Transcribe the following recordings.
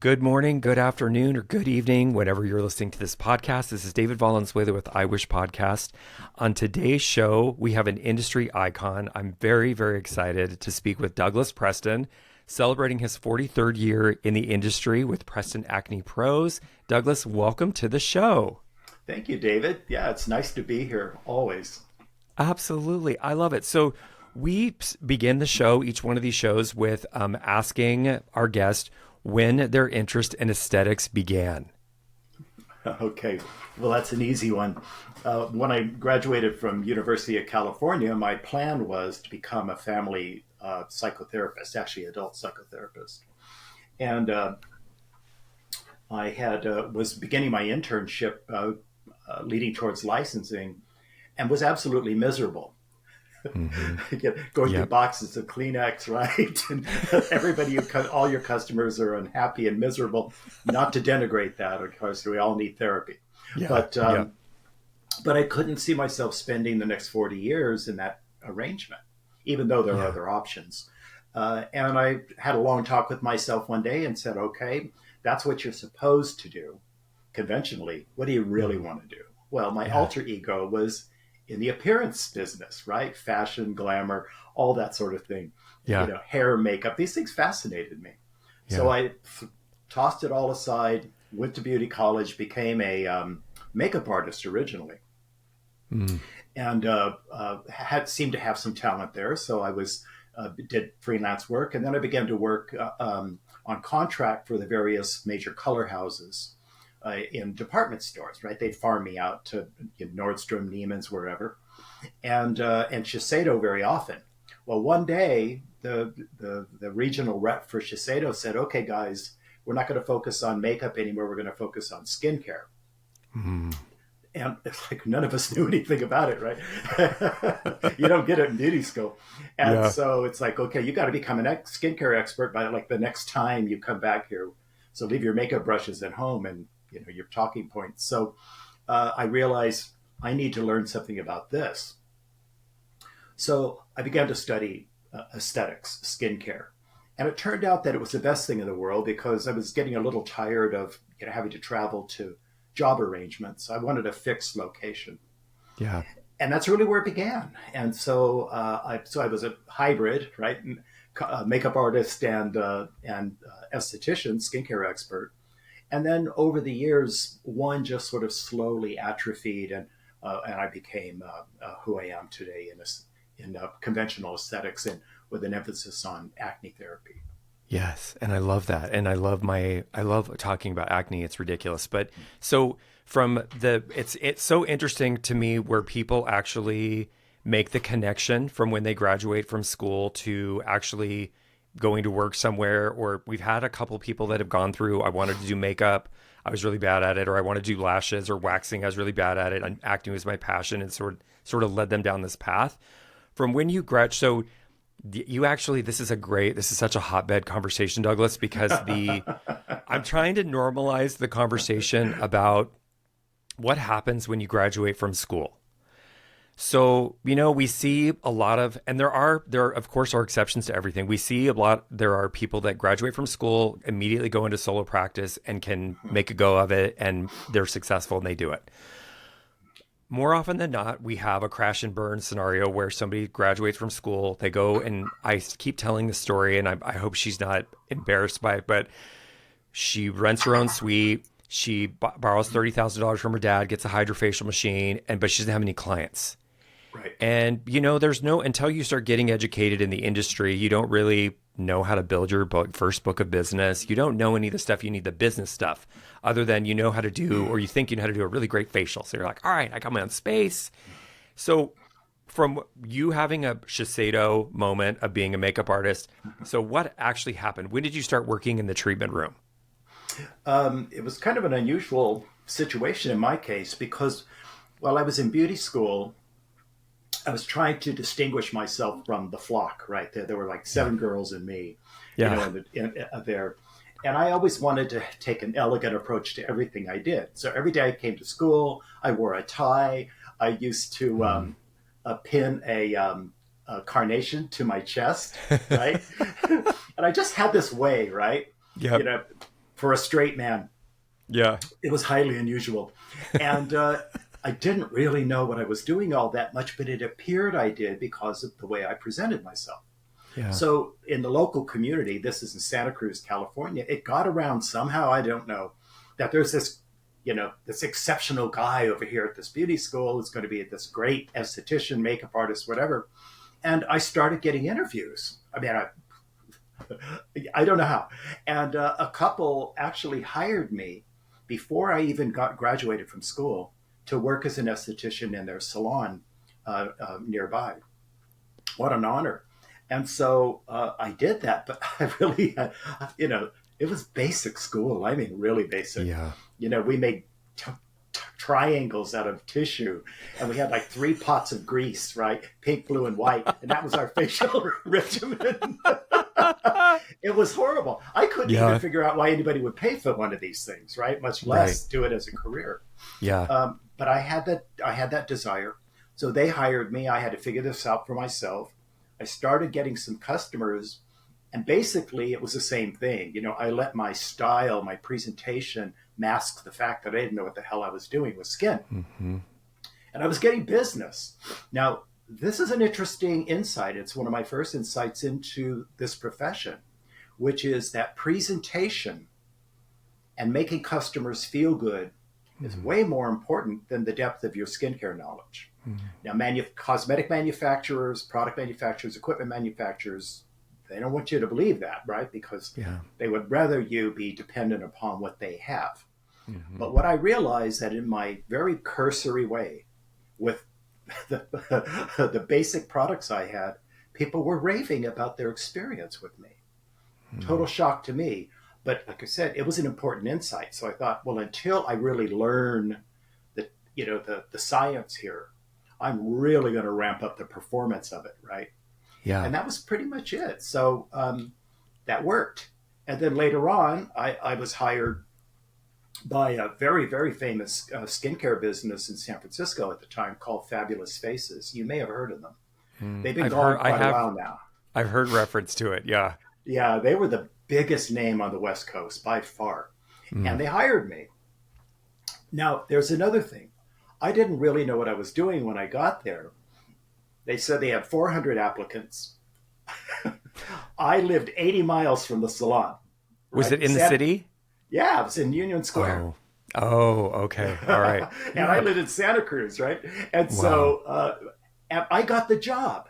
Good morning, good afternoon, or good evening, whenever you're listening to this podcast. This is David Valenzuela with I Wish Podcast. On today's show, we have an industry icon. I'm very, very excited to speak with Douglas Preston, celebrating his 43rd year in the industry with Preston Acne Pros. Douglas, welcome to the show. Thank you, David. Yeah, it's nice to be here always. Absolutely. I love it. So we begin the show, each one of these shows, with asking our guest when their interest in aesthetics began. Okay, well, that's an easy one. When I graduated from University of California, my plan was to become a family psychotherapist, actually adult psychotherapist. And I was beginning my internship leading towards licensing and was absolutely miserable. Going through boxes of Kleenex, right? And all your customers are unhappy and miserable. Not to denigrate that, of course, we all need therapy. But I couldn't see myself spending the next 40 years in that arrangement, even though there are other options. And I had a long talk with myself one day and said, okay, that's what you're supposed to do conventionally. What do you really want to do? Well, my alter ego was in the appearance business, right? Fashion, glamour, all that sort of thing. Hair, makeup, these things fascinated me. So I tossed it all aside, went to beauty college, became a makeup artist originally, and seemed to have some talent there. So I did freelance work, and then I began to work on contract for the various major color houses. In department stores, right? They'd farm me out to Nordstrom, Neiman's, wherever, and Shiseido very often. Well, one day the regional rep for Shiseido said, "Okay, guys, we're not going to focus on makeup anymore. We're going to focus on skincare." And it's like none of us knew anything about it, right? You don't get it in beauty school, and so it's like, okay, you got to become a skincare expert by like the next time you come back here. So leave your makeup brushes at home and your talking points. So I realized I need to learn something about this. So I began to study aesthetics, skincare. And it turned out that it was the best thing in the world because I was getting a little tired of having to travel to job arrangements. I wanted a fixed location. Yeah. And that's really where it began. And so I was a hybrid, right? Makeup artist and esthetician, skincare expert. And then over the years, one just sort of slowly atrophied, and I became who I am today in conventional aesthetics, and with an emphasis on acne therapy. Yes, and I love that, and I love talking about acne. It's ridiculous, but so it's so interesting to me where people actually make the connection from when they graduate from school to actually going to work somewhere. Or we've had a couple people that have gone through, I wanted to do makeup, I was really bad at it, or I want to do lashes or waxing, I was really bad at it, and acting was my passion, and sort of led them down this path. From when you grad, so you actually, this is such a hotbed conversation, Douglas, because I'm trying to normalize the conversation about what happens when you graduate from school. So, we see a lot of, and there are of course are exceptions to everything. We see there are people that graduate from school, immediately go into solo practice and can make a go of it, and they're successful and they do it. More often than not, we have a crash and burn scenario where somebody graduates from school, they go, and I keep telling the story, and I hope she's not embarrassed by it, but she rents her own suite. She borrows $30,000 from her dad, gets a hydrofacial machine, but she doesn't have any clients. Right. And, until you start getting educated in the industry, you don't really know how to build your first book of business. You don't know any of the stuff you need, the business stuff, other than you know how to do, or you think you know how to do a really great facial. So you're like, all right, I got my own space. So from you having a Shiseido moment of being a makeup artist, so what actually happened? When did you start working in the treatment room? It was kind of an unusual situation in my case because while I was in beauty school, I was trying to distinguish myself from the flock, right? There were like 7 girls and me, there. And I always wanted to take an elegant approach to everything I did. So every day I came to school, I wore a tie. I used to pin a carnation to my chest, right? And I just had this way, right? Yep. for a straight man. Yeah. It was highly unusual. And I didn't really know what I was doing all that much, but it appeared I did because of the way I presented myself. Yeah. So in the local community, this is in Santa Cruz, California, it got around somehow, I don't know, that there's this, this exceptional guy over here at this beauty school who's going to be this great esthetician, makeup artist, whatever. And I started getting interviews. I mean, I don't know how. And a couple actually hired me before I even graduated from school to work as an esthetician in their salon nearby. What an honor. And so I did that, but I really, it was basic school. I mean, really basic. Yeah. We made triangles out of tissue, and we had like 3 pots of grease, right? Pink, blue, and white. And that was our facial regimen. It was horrible. I couldn't even figure out why anybody would pay for one of these things, right? Much less do it as a career. Yeah. But I had that desire. So they hired me. I had to figure this out for myself. I started getting some customers, and basically it was the same thing. I let my style, my presentation mask the fact that I didn't know what the hell I was doing with skin. Mm-hmm. And I was getting business. Now, this is an interesting insight. It's one of my first insights into this profession, which is that presentation and making customers feel good is way more important than the depth of your skincare knowledge. Now, cosmetic manufacturers, product manufacturers, equipment manufacturers, they don't want you to believe that, right? Because they would rather you be dependent upon what they have. Mm-hmm. But what I realized that in my very cursory way, with the basic products I had, people were raving about their experience with me. Total shock to me. But like I said, it was an important insight. So I thought, well, until I really learn the science here, I'm really going to ramp up the performance of it, right? Yeah. And that was pretty much it. So that worked. And then later on, I was hired by a very, very famous skincare business in San Francisco at the time called Fabulous Faces. You may have heard of them. They've been going quite a while now. I've heard reference to it, yeah. Yeah, they were the biggest name on the West Coast by far. And they hired me. Now, there's another thing. I didn't really know what I was doing when I got there. They said they had 400 applicants. I lived 80 miles from the salon. Was it in the city? Yeah, it was in Union Square. Oh, okay. All right. And I lived in Santa Cruz, right? And so and I got the job.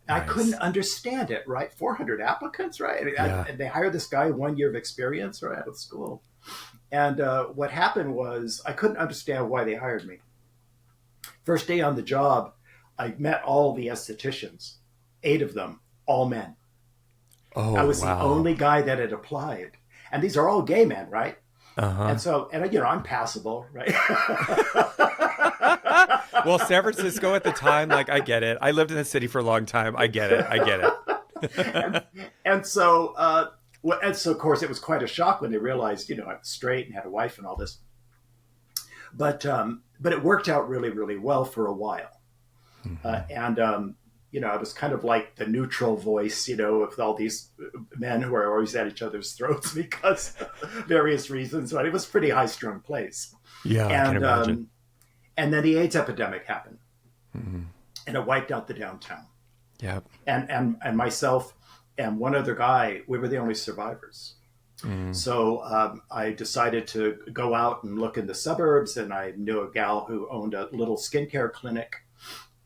Nice. I couldn't understand it, right? 400 applicants, right? And they hired this guy, 1 year of experience right out of school. And what happened was I couldn't understand why they hired me. First day on the job, I met all the estheticians, 8 of them, all men. Oh, I was the only guy that had applied. And these are all gay men, right? Uh-huh. And so, I'm passable, right? Well, San Francisco at the time, like, I get it. I lived in the city for a long time. I get it. And so, of course, it was quite a shock when they realized, I was straight and had a wife and all this. But it worked out really, really well for a while. Mm-hmm. I was kind of like the neutral voice, with all these men who are always at each other's throats because of various reasons. But it was a pretty high-strung place. Yeah, I can imagine. And then the AIDS epidemic happened, and it wiped out the downtown. Yeah. And myself and one other guy, we were the only survivors. So I decided to go out and look in the suburbs, and I knew a gal who owned a little skincare clinic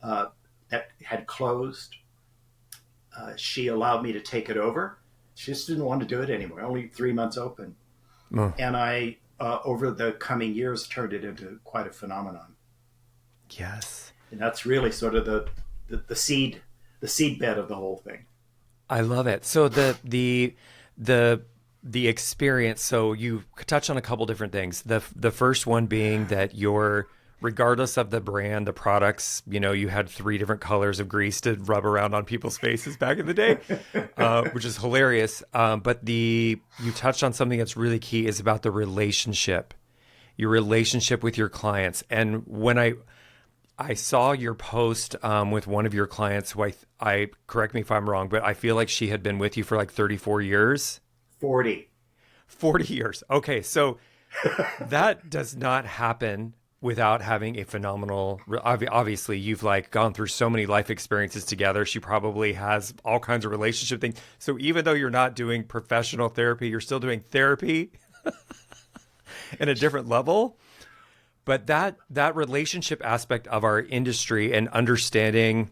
that had closed. She allowed me to take it over. She just didn't want to do it anymore. Only 3 months open. And I, over the coming years, turned it into quite a phenomenon. Yes. And that's really sort of the seed bed of the whole thing. I love it. So the experience. So you touched on a couple different things. The first one being that regardless of the brand, the products, you had 3 different colors of grease to rub around on people's faces back in the day, which is hilarious. But you touched on something that's really key is about the relationship, your relationship with your clients. And when I saw your post with one of your clients who I correct me if I'm wrong, but I feel like she had been with you for like 34 years. 40. 40 years. Okay, so that does not happen without having a phenomenal, obviously you've like gone through so many life experiences together. She probably has all kinds of relationship things. So even though you're not doing professional therapy, you're still doing therapy in a different level. But that relationship aspect of our industry and understanding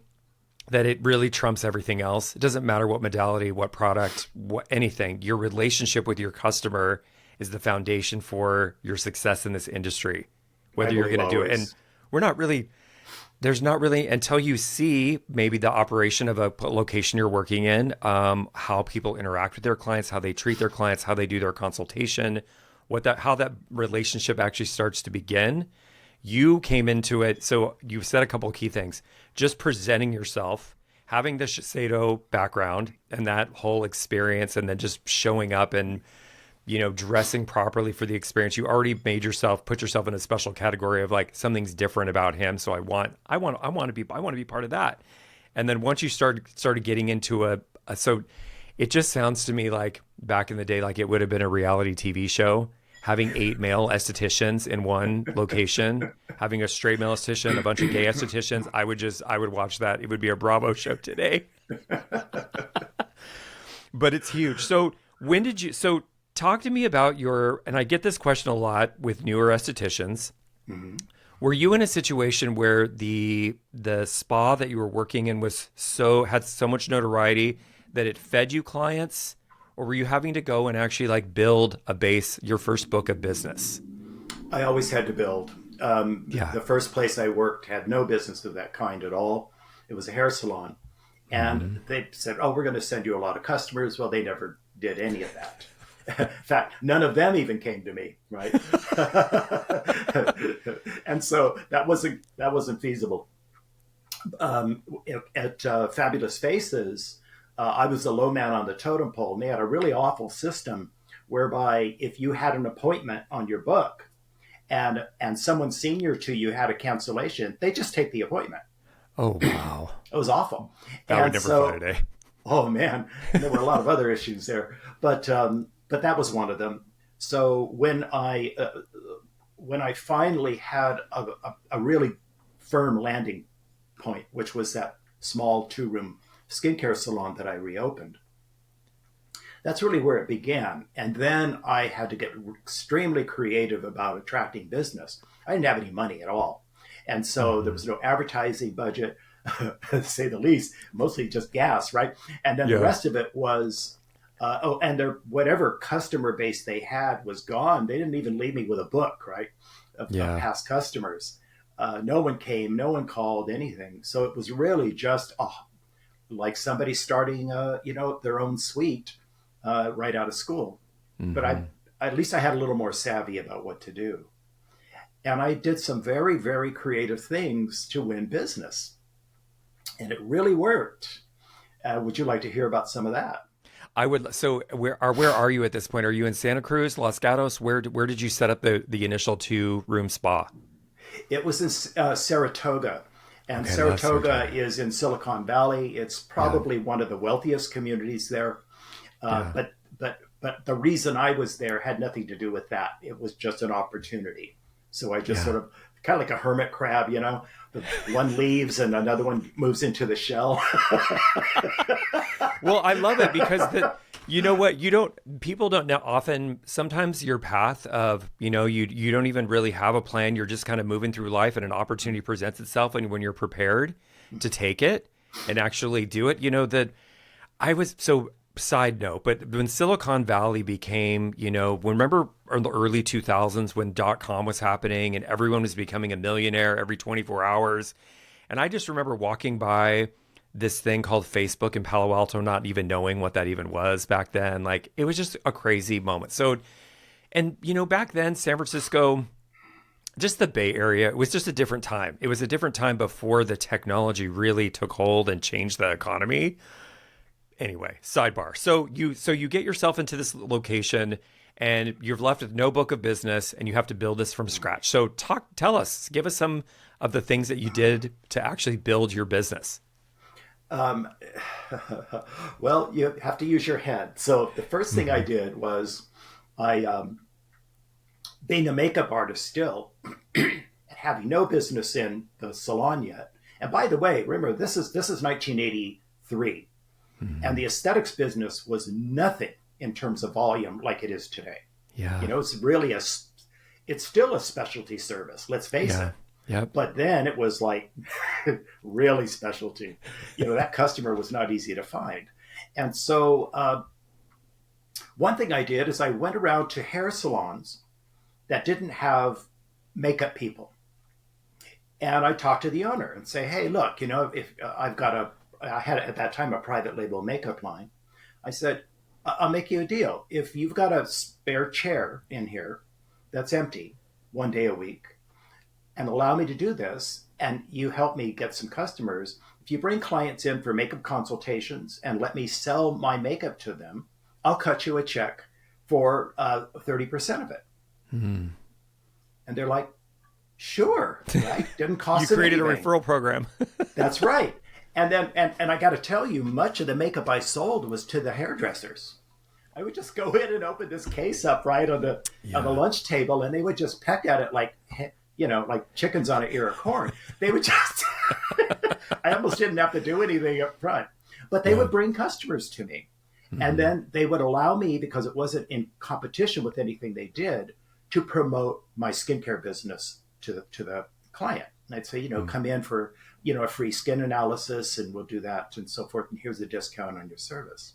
that it really trumps everything else. It doesn't matter what modality, what product, what anything. Your relationship with your customer is the foundation for your success in this industry, whether you're going to do it. And we're not really, there's not really, until you see maybe the operation of a location you're working in, how people interact with their clients, how they treat their clients, how they do their consultation, how that relationship actually starts to begin. You came into it. So you've said a couple of key things, just presenting yourself, having the Shiseido background and that whole experience, and then just showing up and, dressing properly for the experience. You already put yourself in a special category of like, something's different about him. So I want to be part of that. And then once you started getting into so it just sounds to me like back in the day, like it would have been a reality TV show, having 8 male estheticians in one location, having a straight male esthetician, a bunch of gay estheticians. I would watch that. It would be a Bravo show today. But it's huge. So talk to me about and I get this question a lot with newer estheticians. Mm-hmm. Were you in a situation where the spa that you were working in had so much notoriety that it fed you clients? Or were you having to go and actually like build your first book of business? I always had to build. The first place I worked had no business of that kind at all. It was a hair salon. And they said, oh, we're going to send you a lot of customers. Well, they never did any of that. In fact, none of them even came to me, right? And so that wasn't feasible. At Fabulous Faces, I was the low man on the totem pole, and they had a really awful system whereby if you had an appointment on your book and someone senior to you had a cancellation, they just take the appointment. Oh, wow. It was awful. That would never fly today. Oh, man. There were a lot of other issues there. But that was one of them. So when I finally had a really firm landing point, which was that small 2-room skincare salon that I reopened, that's really where it began. And then I had to get extremely creative about attracting business. I didn't have any money at all. And so there was no advertising budget, to say the least, mostly just gas, right? And then the rest of it was, whatever customer base they had was gone. They didn't even leave me with a book, right, of past customers. No one came, no one called, anything. So it was really just like somebody starting, their own suite right out of school. Mm-hmm. But at least I had a little more savvy about what to do. And I did some very, very creative things to win business. And it really worked. Would you like to hear about some of that? I would. So where are you at this point? Are you in Santa Cruz, Los Gatos? Where did you set up the initial 2-room spa? It was in Saratoga. And Saratoga is in Silicon Valley. It's probably one of the wealthiest communities there. But the reason I was there had nothing to do with that. It was just an opportunity. So I just sort of, kind of like a hermit crab, one leaves and another one moves into the shell. Well, I love it because people don't know often, sometimes your path of, you don't even really have a plan. You're just kind of moving through life and an opportunity presents itself. And when you're prepared to take it and actually do it, side note, but when Silicon Valley became, remember in the early 2000s when .com was happening and everyone was becoming a millionaire every 24 hours. And I just remember walking by this thing called Facebook in Palo Alto, not even knowing what that even was back then. Like, it was just a crazy moment. So, and, back then, San Francisco, just the Bay Area, it was just a different time. It was a different time before the technology really took hold and changed the economy. Anyway, sidebar. So you get yourself into this location and you're left with no book of business and you have to build this from scratch. So tell us, give us some of the things that you did to actually build your business. Well, you have to use your head. So the first thing I did was I being a makeup artist still, having no business in the salon yet. And by the way, remember this is 1983, and the aesthetics business was nothing in terms of volume like it is today. Yeah. It's still a specialty service. Let's face it. Yep. But then it was like really specialty. That customer was not easy to find. And so one thing I did is I went around to hair salons that didn't have makeup people. And I talked to the owner and say, hey, look, if I had at that time a private label makeup line. I said, I'll make you a deal. If you've got a spare chair in here that's empty 1 day a week, and allow me to do this, and you help me get some customers, if you bring clients in for makeup consultations and let me sell my makeup to them, I'll cut you a check for 30% of it. Mm-hmm. And they're like, sure, right? Didn't cost You created anything. a referral program. That's right. And then, and I got to tell you, much of the makeup I sold was to the hairdressers. I would just go in and open this case up right on the lunch table, and they would just peck at it like chickens on an ear of corn. They would just, I almost didn't have to do anything up front, but they would bring customers to me. Mm-hmm. And then they would allow me, because it wasn't in competition with anything they did, to promote my skincare business to the client. And I'd say, come in for, a free skin analysis, and we'll do that and so forth. And here's a discount on your service.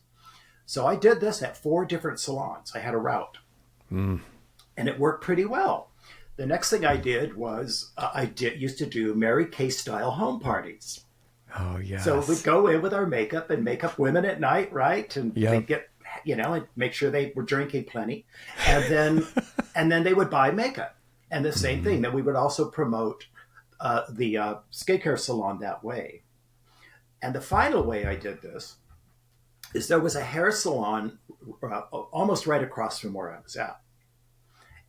So I did this at 4 different salons. I had a route, and it worked pretty well. The next thing I did was used to do Mary Kay style home parties. Oh, yes. So we'd go in with our makeup and make up women at night, right? And they'd get, and make sure they were drinking plenty. And then they would buy makeup. And the same thing. Then we would also promote the skincare salon that way. And the final way I did this is there was a hair salon almost right across from where I was at.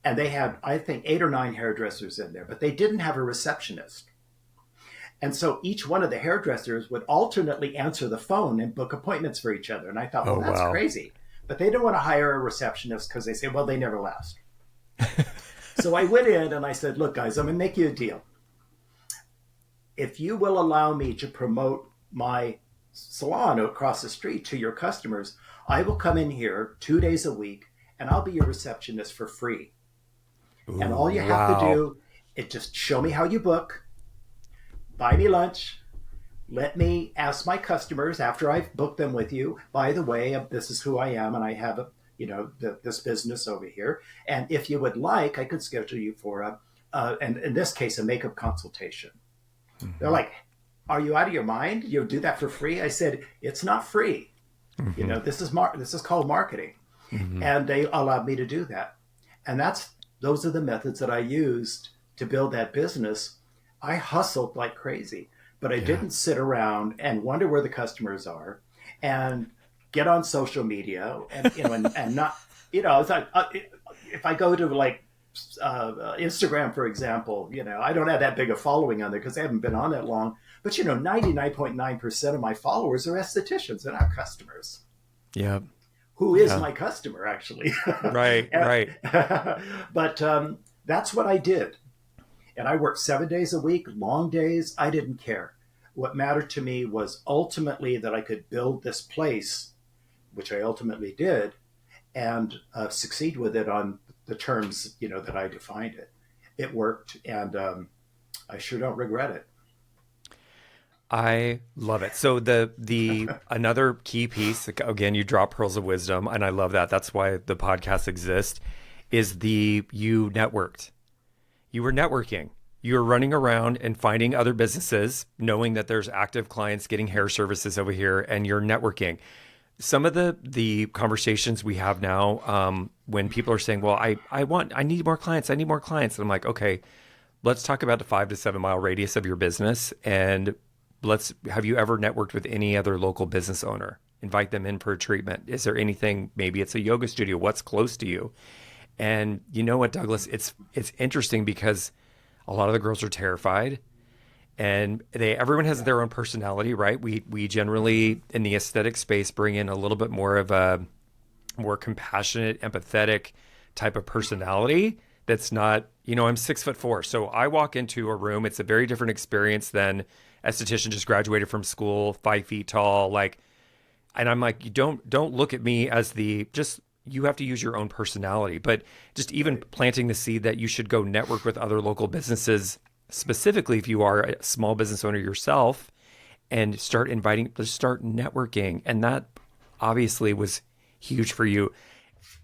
And they had, I think, 8 or 9 hairdressers in there, but they didn't have a receptionist. And so each one of the hairdressers would alternately answer the phone and book appointments for each other. And I thought, well, that's crazy. But they don't want to hire a receptionist because they say, well, they never last. So I went in and I said, look, guys, I'm going to make you a deal. If you will allow me to promote my salon across the street to your customers, I will come in here 2 days a week and I'll be your receptionist for free. Ooh, and all you have to do is just show me how you book, buy me lunch, let me ask my customers after I've booked them with you, by the way, this is who I am and I have this business over here. And if you would like, I could schedule you for and in this case, a makeup consultation. Mm-hmm. They're like, are you out of your mind? You'll do that for free? I said, it's not free. Mm-hmm. This is called marketing. Mm-hmm. And they allowed me to do that. And those are the methods that I used to build that business. I hustled like crazy, but I didn't sit around and wonder where the customers are and get on social media and not, it's like, if I go to like Instagram, for example, I don't have that big a following on there because I haven't been on that long, but 99.9% of my followers are estheticians and our customers. Yeah. Who is my customer, actually. Right. But that's what I did. And I worked 7 days a week, long days. I didn't care. What mattered to me was ultimately that I could build this place, which I ultimately did, and succeed with it on the terms, that I defined it. It worked, and I sure don't regret it. I love it. So the another key piece, again, you drop pearls of wisdom, and I love that. That's why the podcast exists, is you networked. You were networking. You were running around and finding other businesses, knowing that there's active clients getting hair services over here, and you're networking. Some of the conversations we have now, when people are saying, well, I need more clients. And I'm like, okay, let's talk about the 5 to 7 mile radius of your business. And have you ever networked with any other local business owner? Invite them in for a treatment. Is there anything, maybe it's a yoga studio, what's close to you? And you know what, Douglas, it's interesting because a lot of the girls are terrified. And everyone has their own personality, right? We generally, in the aesthetic space, bring in a little bit more of a more compassionate, empathetic type of personality that's not, I'm 6'4". So I walk into a room, it's a very different experience than esthetician just graduated from school, 5 feet tall, and I'm like, you don't look at me as you have to use your own personality. But just even planting the seed that you should go network with other local businesses, specifically if you are a small business owner yourself, and start networking. And that obviously was huge for you.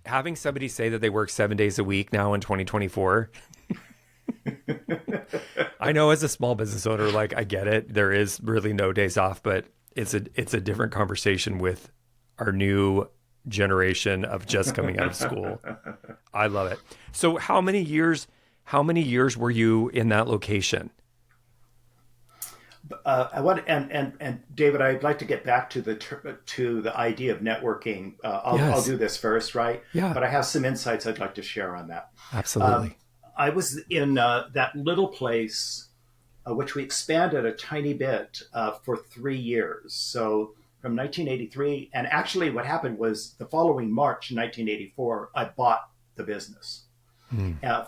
Having somebody say that they work 7 days a week now in 2024. I know as a small business owner, I get it. There is really no days off, but it's a different conversation with our new generation of just coming out of school. I love it. So how many years were you in that location? And David, I'd like to get back to the idea of networking. I'll do this first, right? Yeah. But I have some insights I'd like to share on that. Absolutely. I was in that little place, which we expanded a tiny bit for 3 years. So from 1983, and actually what happened was the following March 1984, I bought the business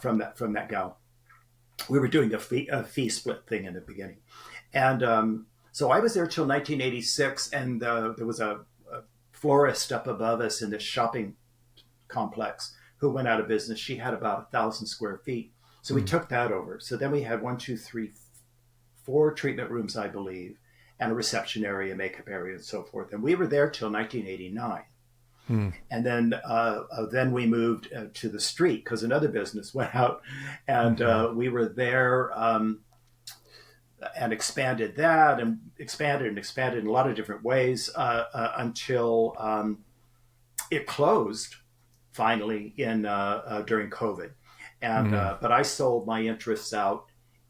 from that gal. We were doing a fee split thing in the beginning. And so I was there till 1986, and there was a florist up above us in this shopping complex who went out of business. She had about 1,000 square feet. So we took that over. So then we had 4 treatment rooms, I believe, and a reception area, makeup area, and so forth. And we were there till 1989. And then we moved to the street because another business went out, and we were there and expanded that and expanded in a lot of different ways until it closed finally during COVID. And but I sold my interests out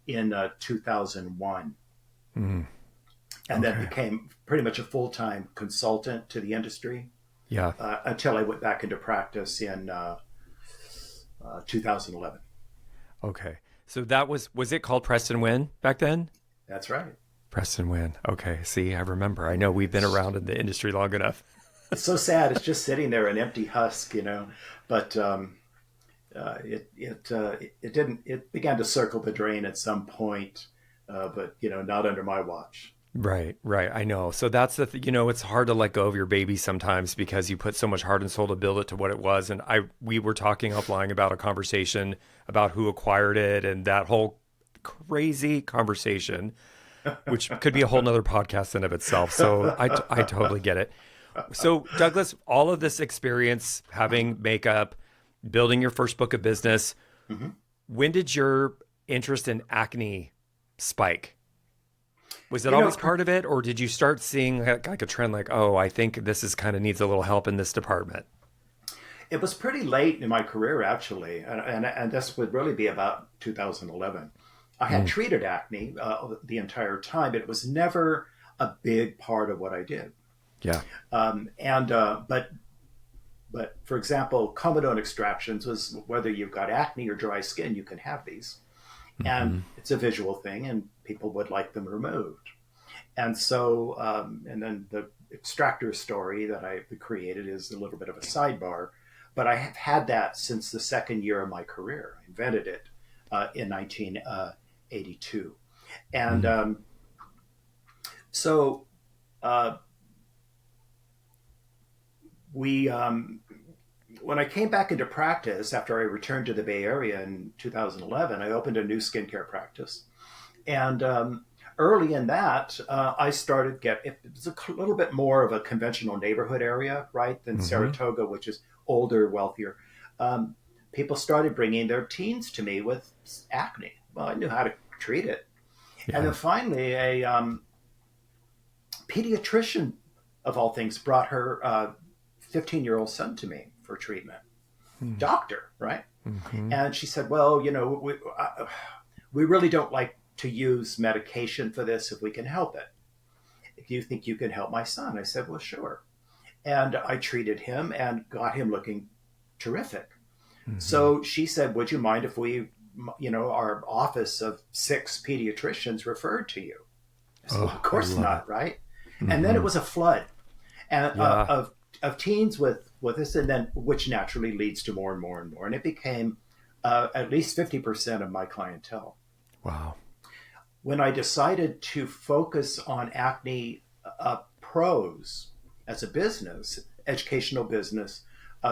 in 2001. And then became pretty much a full-time consultant to the industry. Yeah. Until I went back into practice in 2011. Okay. So that was it called Preston Wynn back then? That's right. Preston Wynn. Okay. See, I remember. I know we've been around in the industry long enough. It's so sad. It's just sitting there, an empty husk, but it began to circle the drain at some point, but not under my watch. Right. I know. So that's it's hard to let go of your baby sometimes because you put so much heart and soul to build it to what it was. And we were talking offline about a conversation about who acquired it and that whole crazy conversation, which could be a whole nother podcast in of itself. So I totally get it. So Douglas, all of this experience, having makeup, building your first book of business, when did your interest in acne spike? Was it always part of it, or did you start seeing like a trend I think this is kind of needs a little help in this department? It was pretty late in my career, actually, and this would really be about 2011. I had treated acne the entire time, but it was never a big part of what I did. Yeah. But for example, comedone extractions was whether you've got acne or dry skin, you can have these. And it's a visual thing, and people would like them removed. And so, and then the extractor story that I created is a little bit of a sidebar, but I have had that since the second year of my career. I invented it in 1982. And so when I came back into practice after I returned to the Bay Area in 2011, I opened a new skincare practice. And early in that, I started it was a little bit more of a conventional neighborhood area, right, than Saratoga, which is older, wealthier. People started bringing their teens to me with acne. Well, I knew how to treat it. Yeah. And then finally, a pediatrician, of all things, brought her 15-year-old son to me for treatment. Doctor, right? And she said, well, we really don't like to use medication for this if we can help it. Do you think you can help my son? I said, well, sure. And I treated him and got him looking terrific. So she said, would you mind if we, our office of 6 pediatricians referred to you? I said, of course not, right? And then it was a flood of teens with this, and then which naturally leads to more and more and more, and it became at least 50% of my clientele. Wow. When I decided to focus on acne pros as a business, educational business,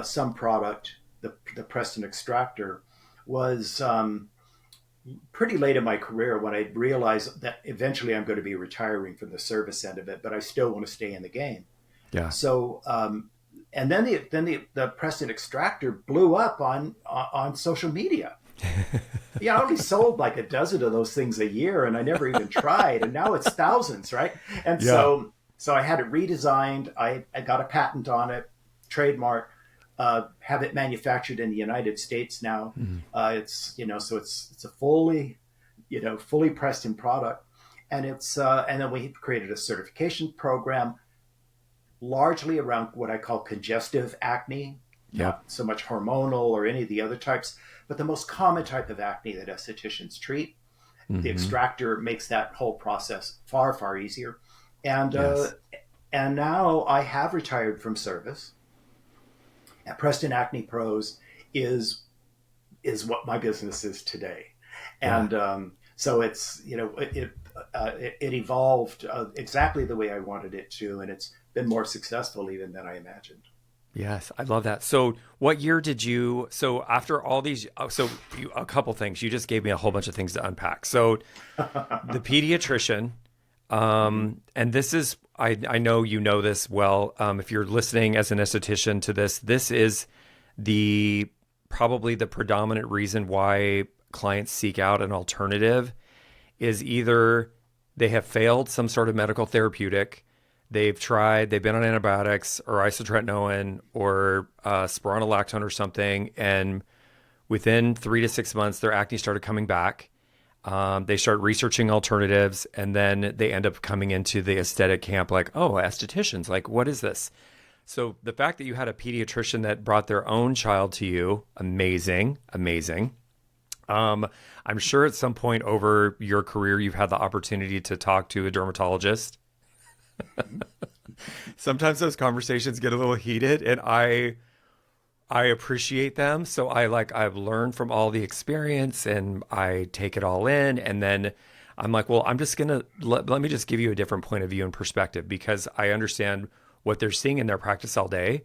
some product, the Preston Rxtractor, was pretty late in my career when I realized that eventually I'm going to be retiring from the service end of it, but I still want to stay in the game. Yeah. So, and then the Preston Rxtractor blew up on social media. Yeah, I only sold like a dozen of those things a year, and I never even tried. And now it's thousands, right? And so I had it redesigned. I got a patent on it, trademark, have it manufactured in the United States now. It's so it's a fully Preston product, and and then we created a certification program, largely around what I call congestive acne. Not so much hormonal or any of the other types, but the most common type of acne that estheticians treat. The extractor makes that whole process far, far easier. And and now I have retired from service. And Preston Acne Pros is what my business is today. And so it's it evolved exactly the way I wanted it to, and it's been more successful even than I imagined. Yes, I love that. So what year did you, so after all these, a couple things, you just gave me a whole bunch of things to unpack. So the pediatrician, and this is, I know you know this well. If you're listening as an esthetician to this is probably the predominant reason why clients seek out an alternative is either they have failed some sort of medical therapeutic. They've been on antibiotics or isotretinoin or spironolactone or something. And within 3 to 6 months, their acne started coming back. They start researching alternatives, and then they end up coming into the aesthetic camp like, oh, estheticians, like, what is this? So the fact that you had a pediatrician that brought their own child to you, amazing, amazing. I'm sure at some point over your career, you've had the opportunity to talk to a dermatologist. Sometimes those conversations get a little heated, and I appreciate them. So I've learned from all the experience, and I take it all in. And then I'm like, well, I'm just gonna let me just give you a different point of view and perspective, because I understand what they're seeing in their practice all day,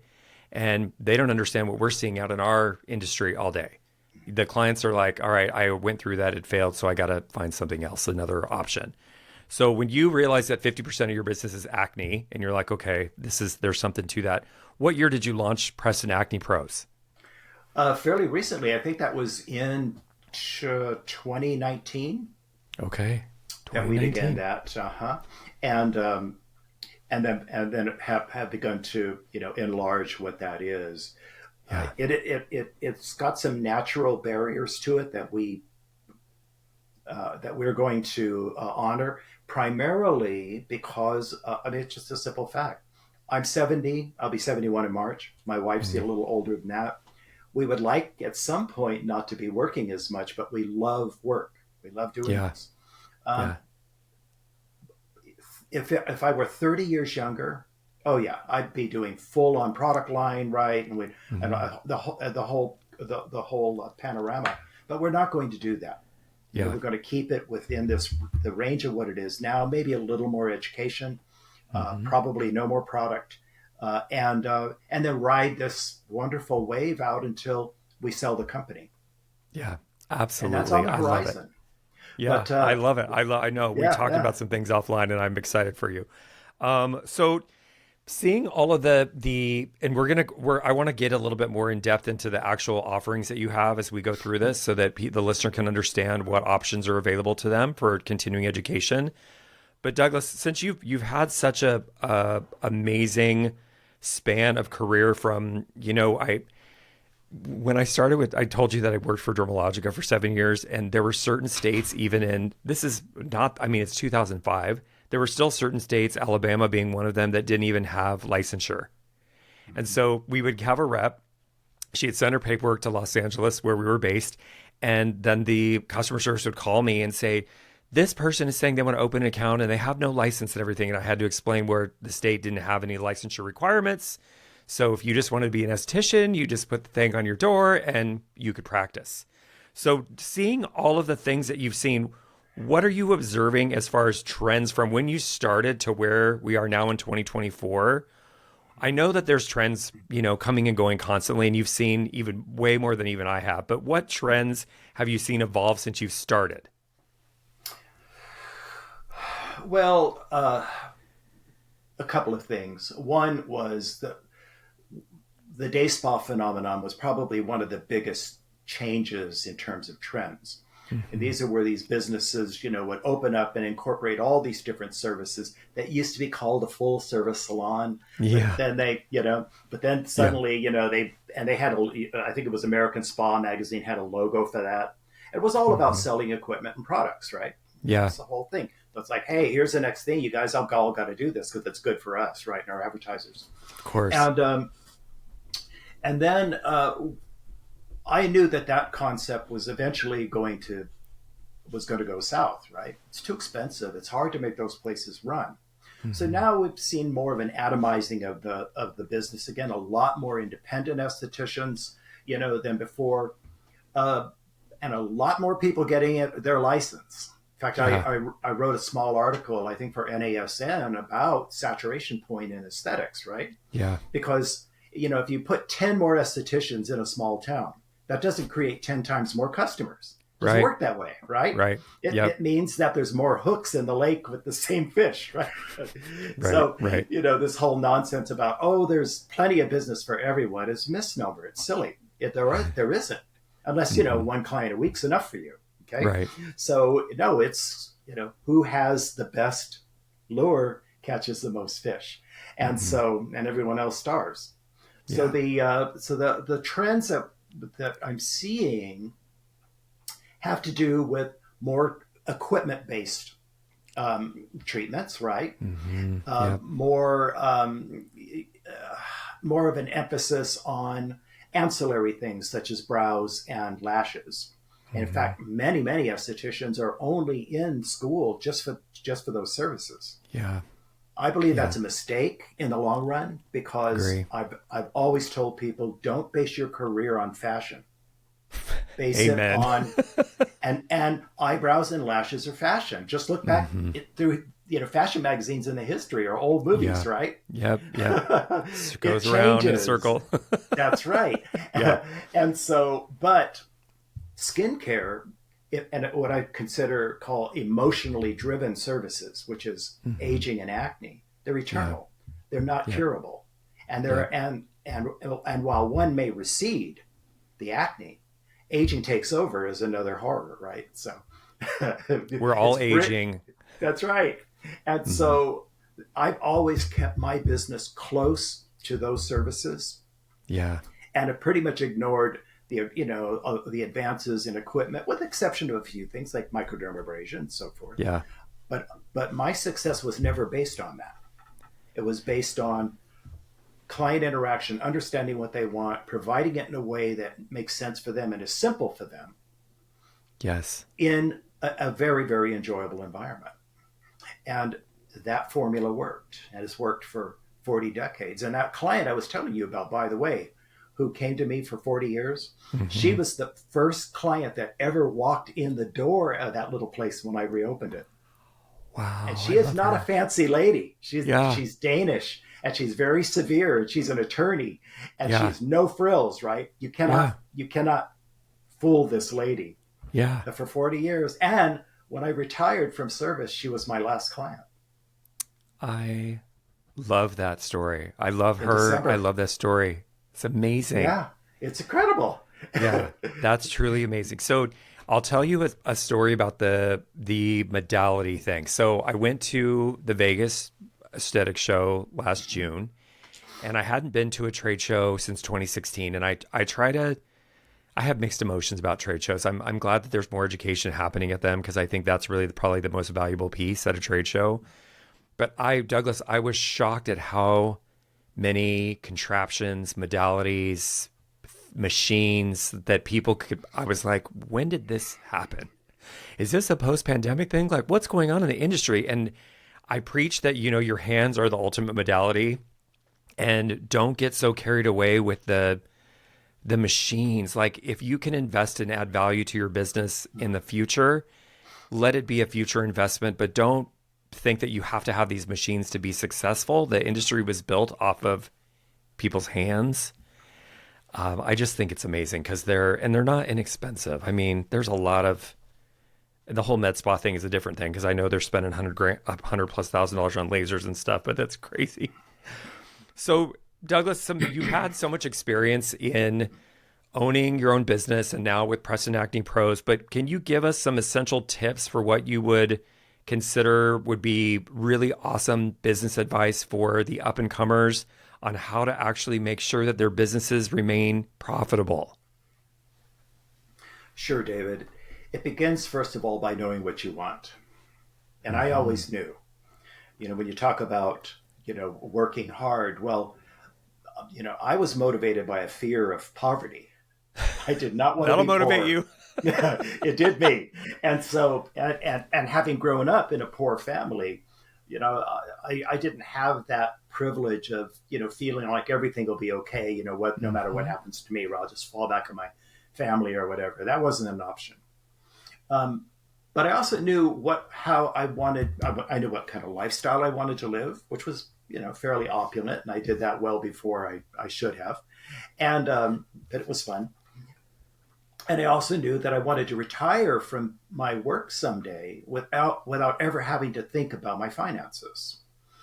and they don't understand what we're seeing out in our industry all day. The clients are like, all right, I went through that, it failed, so I got to find something else, another option. So when you realize that 50% of your business is acne, and you're like, okay, there's something to that. What year did you launch Preston Acne Pros? Fairly recently. I think that was in 2019. Okay, 2019. That we began that. And then have begun to enlarge what that is. Yeah. It's got some natural barriers to it that we're going to honor, primarily because it's just a simple fact. I'm 70. I'll be 71 in March. My wife's a little older than that. We would like at some point not to be working as much, but we love work. We love doing this. If I were 30 years younger, oh yeah, I'd be doing full on product line, right, and the whole panorama. But we're not going to do that. Yeah. We're going to keep it within the range of what it is now. Maybe a little more education, probably no more product, and then ride this wonderful wave out until we sell the company. Yeah, absolutely. And that's on the horizon. I love it. Yeah, but, I love it. I know we talked about some things offline, and I'm excited for you. So seeing all of the and I want to get a little bit more in depth into the actual offerings that you have as we go through this, so that the listener can understand what options are available to them for continuing education. But Douglas, since you've had such a amazing span of career from, when I started I told you that I worked for Dermalogica for 7 years, and there were certain states, it's 2005. There were still certain states, Alabama being one of them, that didn't even have licensure. And so we would have a rep. She had sent her paperwork to Los Angeles, where we were based. And then the customer service would call me and say, this person is saying they want to open an account and they have no license and everything. And I had to explain where the state didn't have any licensure requirements. So if you just wanted to be an esthetician, you just put the thing on your door and you could practice. So seeing all of the things that you've seen, what are you observing as far as trends from when you started to where we are now in 2024? I know that there's trends, coming and going constantly, and you've seen even way more than even I have. But what trends have you seen evolve since you've started? Well, a couple of things. One was the day spa phenomenon was probably one of the biggest changes in terms of trends. And these are where these businesses, would open up and incorporate all these different services that used to be called a full service salon. Yeah. But then but then suddenly, they had I think it was American Spa Magazine had a logo for that. It was all about selling equipment and products, right? Yeah. That's the whole thing. So it's like, hey, here's the next thing. You guys all got to do this because it's good for us, right? And our advertisers. Of course. And then I knew that concept was eventually going to go south, right? It's too expensive. It's hard to make those places run. So now we've seen more of an atomizing of the business again. A lot more independent estheticians, than before, and a lot more people getting their license. In fact, I wrote a small article, I think, for NASN about saturation point in aesthetics, right? Yeah. Because if you put 10 more estheticians in a small town, that doesn't create 10 times more customers. It doesn't work that way, right? Right. It means that there's more hooks in the lake with the same fish, right? So, this whole nonsense about, there's plenty of business for everyone is a misnomer. It's silly. There isn't, unless, one client a week's enough for you. Okay. Right. So, no, it's, who has the best lure catches the most fish. And and everyone else starves. Yeah. So the trends that I'm seeing have to do with more equipment-based treatments, right? More of an emphasis on ancillary things such as brows and lashes. And in fact, many estheticians are only in school just for those services. Yeah. I believe that's a mistake in the long run because I've always told people, don't base your career on fashion. Base it on and eyebrows and lashes are fashion. Just look back through fashion magazines in the history or old movies, right? Yep. It goes around in a circle. That's right. And so, but skincare and what I call emotionally driven services, which is aging and acne, they're eternal. Yeah. They're not curable. And and while one may recede, the acne, aging takes over as another horror, right? So we're all aging. That's right. And so I've always kept my business close to those services. Yeah. And have pretty much ignored the advances in equipment, with the exception of a few things like microdermabrasion and so forth. Yeah. But my success was never based on that. It was based on client interaction, understanding what they want, providing it in a way that makes sense for them and is simple for them. Yes. In a very, very enjoyable environment. And that formula worked, and it's worked for 40 decades. And that client I was telling you about, by the way, who came to me for 40 years, she was the first client that ever walked in the door of that little place when I reopened it. Wow. And she is not a fancy lady. She's Danish, and she's very severe, and she's an attorney, and she's no frills, right? You cannot fool this lady. Yeah. But for 40 years. And when I retired from service, she was my last client. I love that story. I love her. I love that story. It's amazing. Yeah, it's incredible. Yeah, that's truly amazing. So I'll tell you a story about the modality thing. So I went to the Vegas aesthetic show last June, and I hadn't been to a trade show since 2016. And I have mixed emotions about trade shows. I'm glad that there's more education happening at them because I think that's really probably the most valuable piece at a trade show. But Douglas, I was shocked at how many contraptions, modalities, machines that people could. I was like, when did this happen? Is this a post-pandemic thing? Like, what's going on in the industry? And I preach that, your hands are the ultimate modality. And don't get so carried away with the machines. Like if you can invest and add value to your business in the future, let it be a future investment, but don't think that you have to have these machines to be successful. The industry was built off of people's hands. I just think it's amazing because they're not inexpensive. I mean, there's a lot of the whole med spa thing is a different thing because I know they're spending 100,000+ on lasers and stuff, but that's crazy. So Douglas, you had so much experience in owning your own business and now with Preston Acne Pros, but can you give us some essential tips for what you would consider would be really awesome business advice for the up and comers on how to actually make sure that their businesses remain profitable? Sure, David. It begins, first of all, by knowing what you want. And I always knew, when you talk about, working hard, well, I was motivated by a fear of poverty. I did not want to be That'll motivate poor. you. It did me. And so, and having grown up in a poor family, I didn't have that privilege of, feeling like everything will be okay, no matter what happens to me, or I'll just fall back on my family or whatever. That wasn't an option. But I also knew how I knew what kind of lifestyle I wanted to live, which was, fairly opulent. And I did that well before I should have. And, but it was fun. And I also knew that I wanted to retire from my work someday without ever having to think about my finances.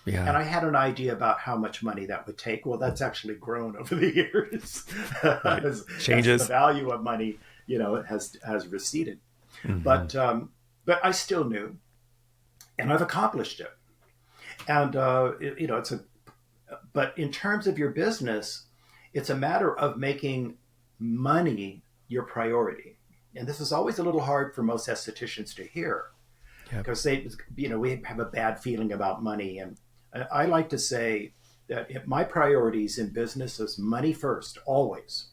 Yeah. And I had an idea about how much money that would take. Well, that's actually grown over the years. Right. as Changes. the value of money, has receded. Mm-hmm. But I still knew, and I've accomplished it. And but in terms of your business, it's a matter of making money your priority. And this is always a little hard for most estheticians to hear, because we have a bad feeling about money. And I like to say that my priorities in business is money first, always.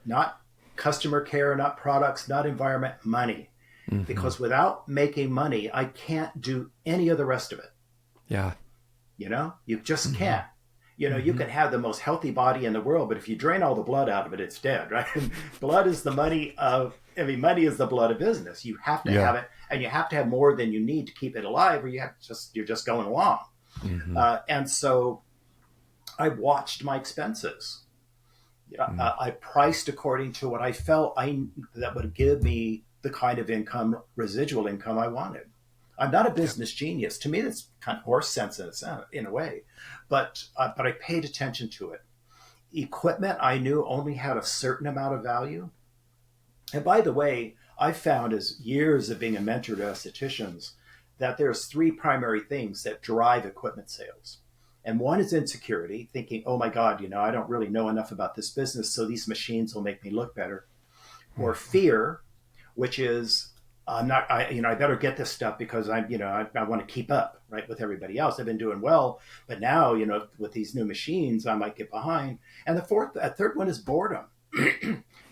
Not customer care, not products, not environment, money. Mm-hmm. Because without making money, I can't do any of the rest of it. Yeah. You just can't. You can have the most healthy body in the world, but if you drain all the blood out of it, it's dead, right? Blood is the money money is the blood of business. You have to have it, and you have to have more than you need to keep it alive, or you're just going along. Mm-hmm. And so I watched my expenses. I priced according to what I felt that would give me the kind of residual income I wanted. I'm not a business genius. To me, that's kind of horse sense in a way, but I paid attention to it. Equipment I knew only had a certain amount of value. And by the way, I found as years of being a mentor to estheticians that there's three primary things that drive equipment sales. And one is insecurity, thinking, oh my God, I don't really know enough about this business, so these machines will make me look better. Or fear, which is I better get this stuff because I want to keep up, right, with everybody else. I've been doing well, but now, with these new machines, I might get behind. And the third one is boredom.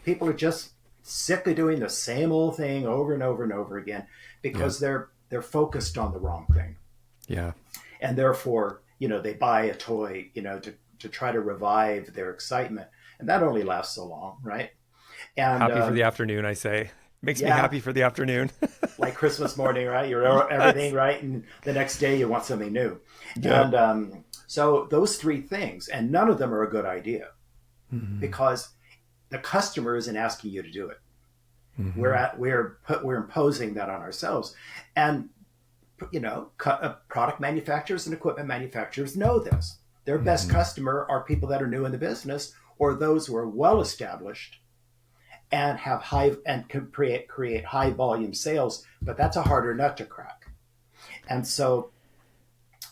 People are just sick of doing the same old thing over and over and over again because they're focused on the wrong thing. Yeah. And therefore, they buy a toy, to try to revive their excitement. And that only lasts so long, right? And happy for the afternoon, I say. Makes me happy for the afternoon. Like Christmas morning, right? You're everything, right? And the next day you want something new. Yeah. And so those three things, and none of them are a good idea because the customer isn't asking you to do it. Mm-hmm. We're imposing that on ourselves. And, product manufacturers and equipment manufacturers know this. Their best customer are people that are new in the business or those who are well established and have can create high volume sales, but that's a harder nut to crack. And so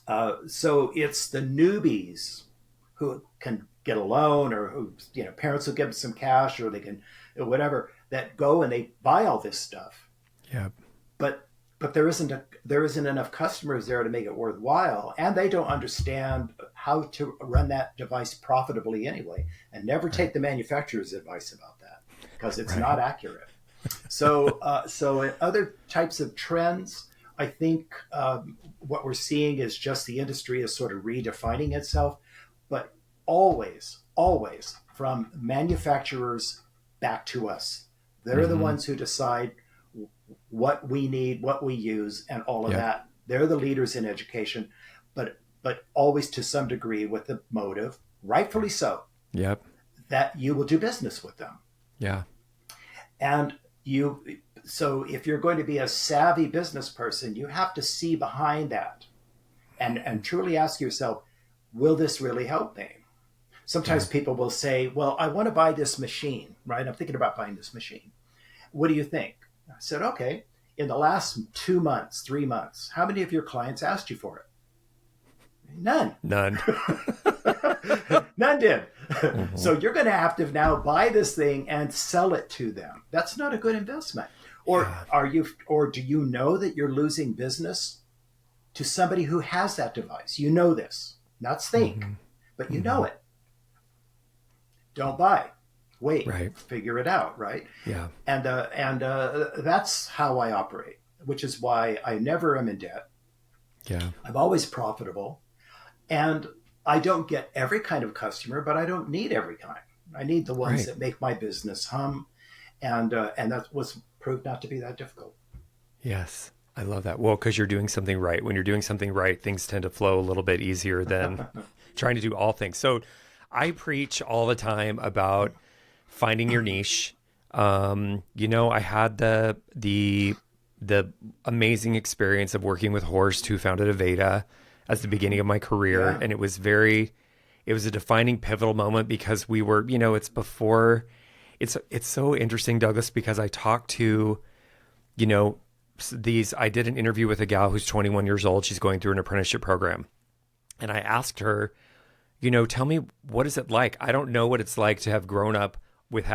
it's the newbies who can get a loan or who, parents will give them some cash or they can, whatever, that go and they buy all this stuff. Yeah. But there isn't enough customers there to make it worthwhile, and they don't understand how to run that device profitably anyway. And never take the manufacturer's advice about that because it's not accurate. So in other types of trends, I think what we're seeing is just the industry is sort of redefining itself. But always from manufacturers back to us. They're the ones who decide what we need, what we use, and all of that. They're the leaders in education, but always to some degree with the motive, rightfully so, that you will do business with them. Yeah. And so if you're going to be a savvy business person, you have to see behind that and truly ask yourself, will this really help me? Sometimes people will say, well, I want to buy this machine, right? I'm thinking about buying this machine. What do you think? I said, okay, in the last 2 months, 3 months, how many of your clients asked you for it? None. None did. So you're going to have to now buy this thing and sell it to them. That's not a good investment. Or do you know that you're losing business to somebody who has that device? You know this, not think, but you know it. Don't buy. Wait. Figure it out. Right. Yeah. And that's how I operate, which is why I never am in debt. Yeah. I'm always profitable, and I don't get every kind of customer, but I don't need every kind. I need the ones that make my business hum, and that was proved not to be that difficult. Yes. I love that. Well, because you're doing something right. When you're doing something right, things tend to flow a little bit easier than trying to do all things. So I preach all the time about finding your niche. I had the amazing experience of working with Horst, who founded Aveda, as the beginning of my career. And it was a defining pivotal moment because we were, it's so interesting, Douglas, because I talked to, I did an interview with a gal who's 21 years old. She's going through an apprenticeship program. And I asked her, tell me, what is it like? I don't know what it's like to have grown up with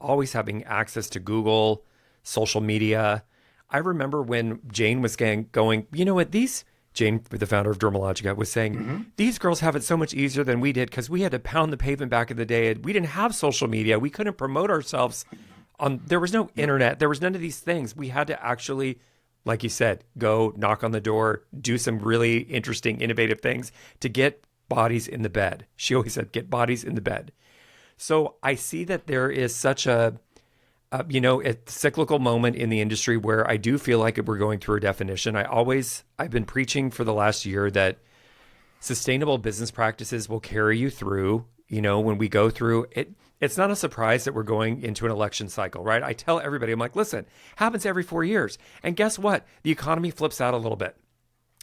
always having access to Google, social media. I remember when Jane was going, Jane, the founder of Dermalogica, was saying, these girls have it so much easier than we did because we had to pound the pavement back in the day. We didn't have social media. We couldn't promote ourselves. There was no internet. There was none of these things. We had to actually, like you said, go knock on the door, do some really interesting, innovative things to get bodies in the bed. She always said, get bodies in the bed. So I see that there is such a cyclical moment in the industry where I do feel like we're going through a definition. I've been preaching for the last year that sustainable business practices will carry you through, when we go through it. It's not a surprise that we're going into an election cycle, right? I tell everybody, I'm like, listen, happens every 4 years. And guess what? The economy flips out a little bit.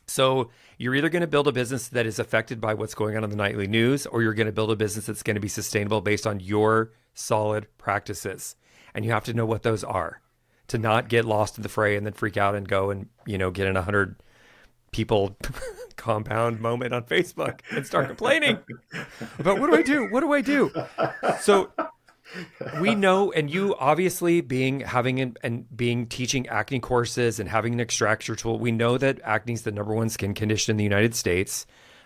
So you're either going to build a business that is affected by what's going on in the nightly news, or you're going to build a business that's going to be sustainable based on your solid practices. And you have to know what those are to not get lost in the fray and then freak out and go and, get in 100 people compound moment on Facebook and start complaining about what do I do? So we know, and you obviously being teaching acne courses and having an extractor tool, we know that acne is the number one skin condition in the United States.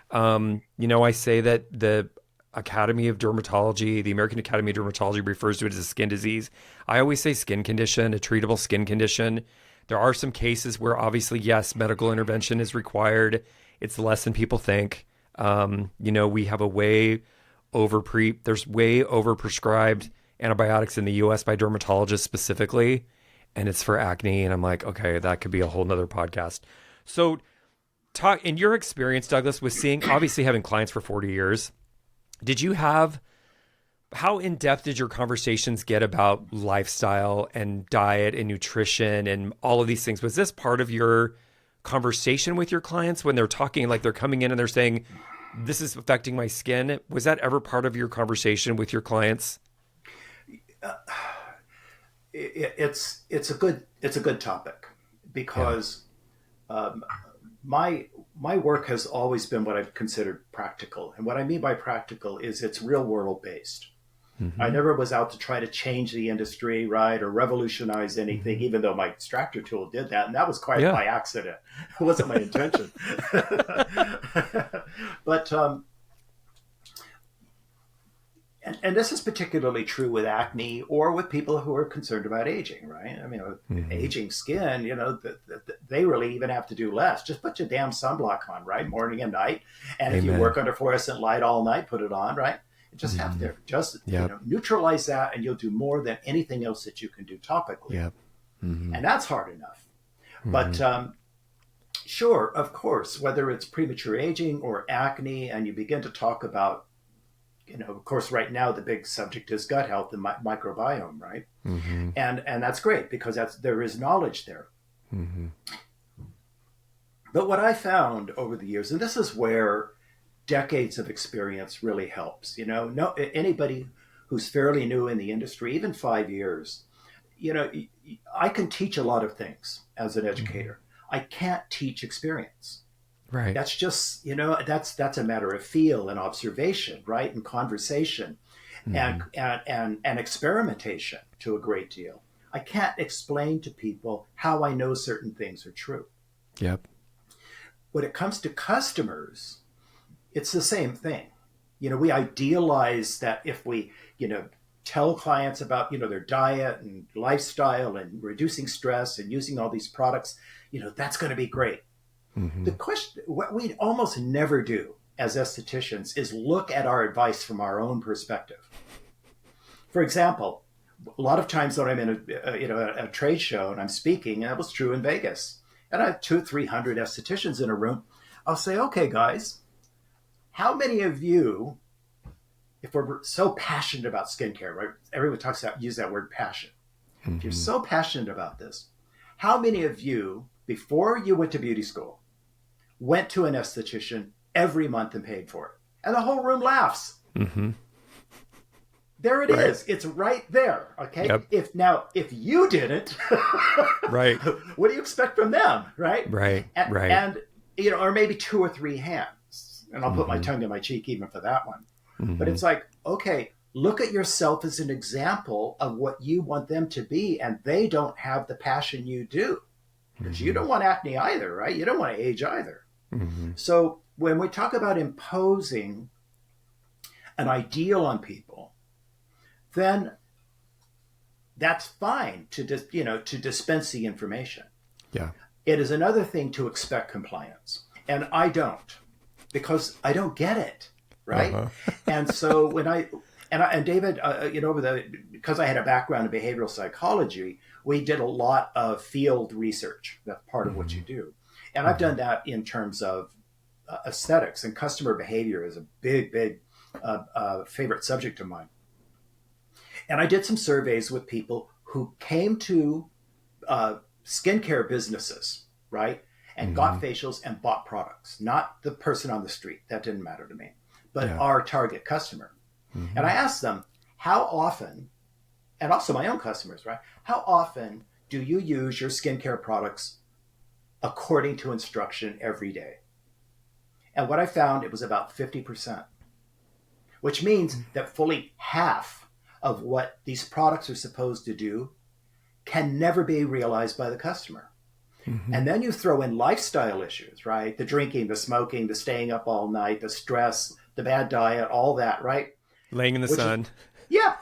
I say that the Academy of Dermatology, the American Academy of Dermatology, refers to it as a skin disease. I always say skin condition, a treatable skin condition. There are some cases where obviously, yes, medical intervention is required. It's less than people think. We have there's way overprescribed antibiotics in the US by dermatologists specifically, and it's for acne. And I'm like, okay, that could be a whole nother podcast. So talk in your experience, Douglas, with obviously having clients for 40 years, how in depth did your conversations get about lifestyle and diet and nutrition and all of these things? Was this part of your conversation with your clients when they're talking, like they're coming in and they're saying, this is affecting my skin? Was that ever part of your conversation with your clients? It's a good topic because my work has always been what I've considered practical. And what I mean by practical is it's real world based. I never was out to try to change the industry, right, or revolutionize anything, even though my extractor tool did that. And that was quite by accident. It wasn't my intention. But, and this is particularly true with acne or with people who are concerned about aging, right? I mean, aging skin, they really even have to do less. Just put your damn sunblock on, right? Morning and night. And if you Amen. work under fluorescent light all night, put it on, right? Just have to just neutralize that, and you'll do more than anything else that you can do topically. Yep. Mm-hmm. And that's hard enough. But sure, of course, whether it's premature aging or acne, and you begin to talk about, of course, right now the big subject is gut health and microbiome, right? Mm-hmm. And that's great because there is knowledge there. Mm-hmm. But what I found over the years, and this is where decades of experience really helps, no anybody who's fairly new in the industry, even 5 years, I can teach a lot of things as an educator. I can't teach experience. Right. That's just, that's a matter of feel and observation, right? And conversation and experimentation to a great deal. I can't explain to people how I know certain things are true. Yep. When it comes to customers, it's the same thing. We idealize that if we, tell clients about, their diet and lifestyle and reducing stress and using all these products, that's going to be great. Mm-hmm. The question, what we almost never do as estheticians is look at our advice from our own perspective. For example, a lot of times when I'm in a trade show and I'm speaking, and that was true in Vegas, and I have 200-300 estheticians in a room, I'll say, okay, guys, how many of you, if we're so passionate about skincare, right? Everyone use that word passion. Mm-hmm. If you're so passionate about this, how many of you, before you went to beauty school, went to an esthetician every month and paid for it? And the whole room laughs. Mm-hmm. There it is. It's right there. Okay. Yep. If you didn't, right? What do you expect from them? Right. Right. And or maybe 2 or 3 hands. And I'll put my tongue to my cheek even for that one. Mm-hmm. But it's like, okay, look at yourself as an example of what you want them to be, and they don't have the passion you do. Because you don't want acne either, right? You don't want to age either. Mm-hmm. So when we talk about imposing an ideal on people, then that's fine to dispense the information. Yeah. It is another thing to expect compliance. And I don't, because I don't get it, right? Uh-huh. And so when and David, because I had a background in behavioral psychology, we did a lot of field research. That's part of what you do. And I've done that in terms of aesthetics, and customer behavior is a big favorite subject of mine. And I did some surveys with people who came to skincare businesses, right? And got facials and bought products, not the person on the street. That didn't matter to me, but our target customer. Mm-hmm. And I asked them, how often, and also my own customers, right? How often do you use your skincare products according to instruction every day? And what I found, it was about 50%, which means that fully half of what these products are supposed to do can never be realized by the customer. Mm-hmm. And then you throw in lifestyle issues, right? The drinking, the smoking, the staying up all night, the stress, the bad diet, all that, right? Laying in the sun.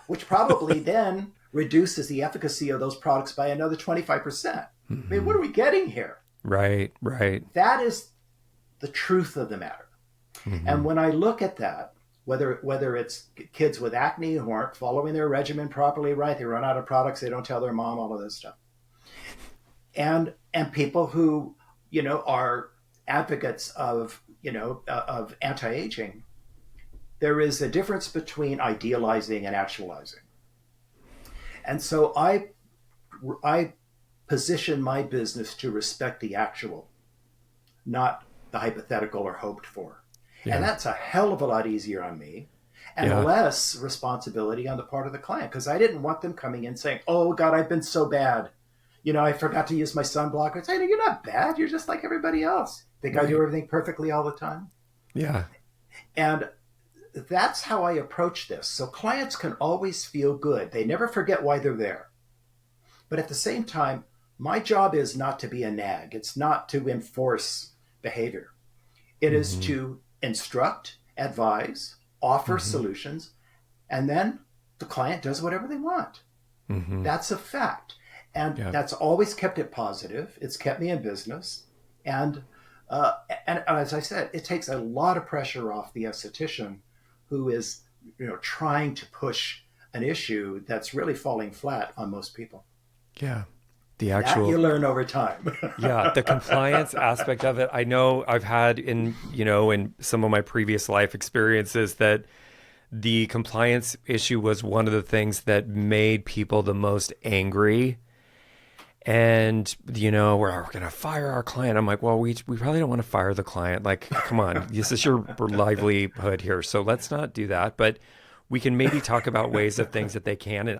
Which probably then reduces the efficacy of those products by another 25%. Mm-hmm. I mean, what are we getting here? Right. That is the truth of the matter. Mm-hmm. And when I look at that, whether it's kids with acne who aren't following their regimen properly, right? They run out of products, they don't tell their mom, all of this stuff. And people who, are advocates of anti-aging, there is a difference between idealizing and actualizing. And so I position my business to respect the actual, not the hypothetical or hoped for. Yeah. And that's a hell of a lot easier on me, and less responsibility on the part of the client, because I didn't want them coming in saying, oh, God, I've been so bad. I forgot to use my sunblock. I say, you're not bad. You're just like everybody else. Think I do everything perfectly all the time? Yeah. And that's how I approach this. So clients can always feel good. They never forget why they're there. But at the same time, my job is not to be a nag. It's not to enforce behavior. It is to instruct, advise, offer solutions, and then the client does whatever they want. Mm-hmm. That's a fact. And Yeah. that's always kept it positive. It's kept me in business. And, and as I said, it takes a lot of pressure off the esthetician who is, trying to push an issue that's really falling flat on most people. Yeah. The That actual, you learn over time. yeah, the compliance aspect of it. I know I've had in some of my previous life experiences that the compliance issue was one of the things that made people the most angry. And, we're going to fire our client. I'm like, well, we probably don't want to fire the client. Like, come on, this is your livelihood here. So let's not do that. But we can maybe talk about ways of things that they can.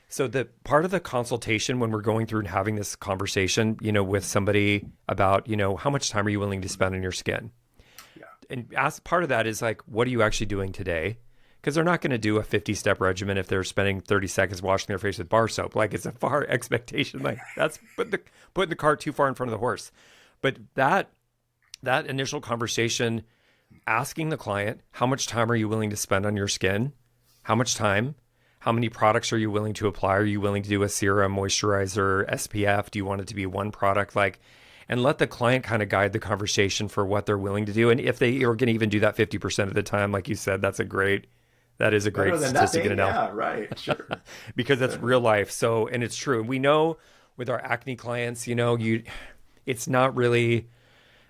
So the part of the consultation when we're going through and having this conversation, with somebody about, how much time are you willing to spend on your skin? Yeah. And part of that is like, what are you actually doing today? Because they're not going to do a 50-step regimen if they're spending 30 seconds washing their face with bar soap. Like, it's a far expectation. Like, that's putting the cart too far in front of the horse. But that initial conversation, asking the client, how much time are you willing to spend on your skin? How much time? How many products are you willing to apply? Are you willing to do a serum, moisturizer, SPF? Do you want it to be one product? And let the client kind of guide the conversation for what they're willing to do. And if they are going to even do that 50% of the time, like you said, that is a great statistic in itself. Yeah, right. Sure. Because that's real life. So, and it's true. And we know with our acne clients, it's not really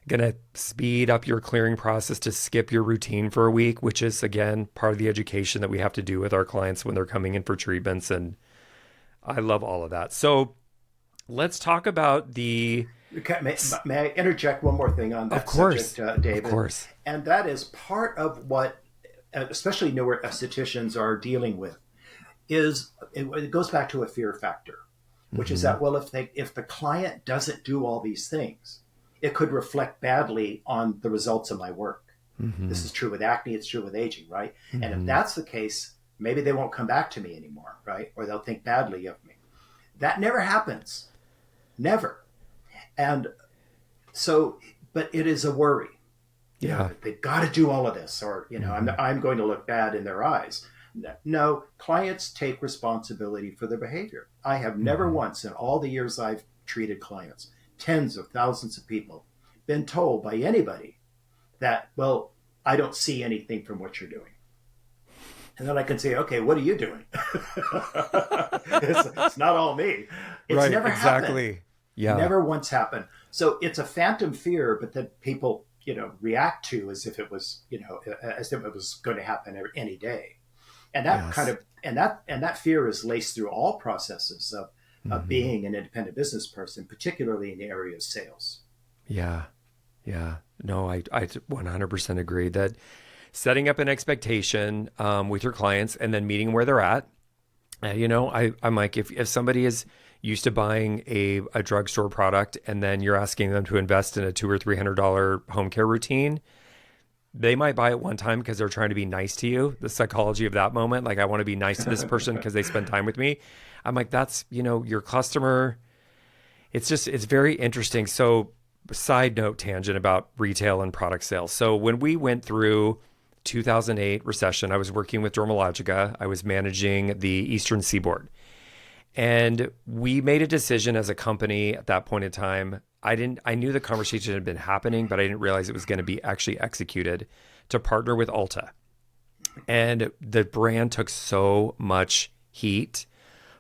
going to speed up your clearing process to skip your routine for a week, which is, again, part of the education that we have to do with our clients when they're coming in for treatments. And I love all of that. So let's talk about the... May I interject one more thing on that subject, David? Of course. And that is part of what, especially newer estheticians are dealing with, is it goes back to a fear factor, which is that, well, if the client doesn't do all these things, it could reflect badly on the results of my work. This is true with acne. It's true with aging, right? And if that's the case, maybe they won't come back to me anymore, right? Or they'll think badly of me. That never happens. Never. And so, but it is a worry. Yeah. They've got to do all of this, or, I'm going to look bad in their eyes. No, clients take responsibility for their behavior. I have never once in all the years I've treated clients, tens of thousands of people, been told by anybody that, well, I don't see anything from what you're doing. And then I can say, okay, what are you doing? it's not all me. It's right, never exactly. happened. Yeah. Never once happened. So it's a phantom fear, but that people, react to as if it was, as if it was going to happen any day. And that that fear is laced through all processes of being an independent business person, particularly in the area of sales. Yeah. Yeah. No, I 100% agree that setting up an expectation with your clients and then meeting where they're at. I'm like, if somebody is used to buying a drugstore product and then you're asking them to invest in a $200 or $300 home care routine, they might buy it one time because they're trying to be nice to you. The psychology of that moment, like, I want to be nice to this person because they spend time with me. I'm like, that's, your customer. It's very interesting. So, side note tangent about retail and product sales. So when we went through 2008 recession, I was working with Dermalogica. I was managing the Eastern Seaboard. And we made a decision as a company at that point in time. I knew the conversation had been happening, but I didn't realize it was going to be actually executed, to partner with Ulta. And the brand took so much heat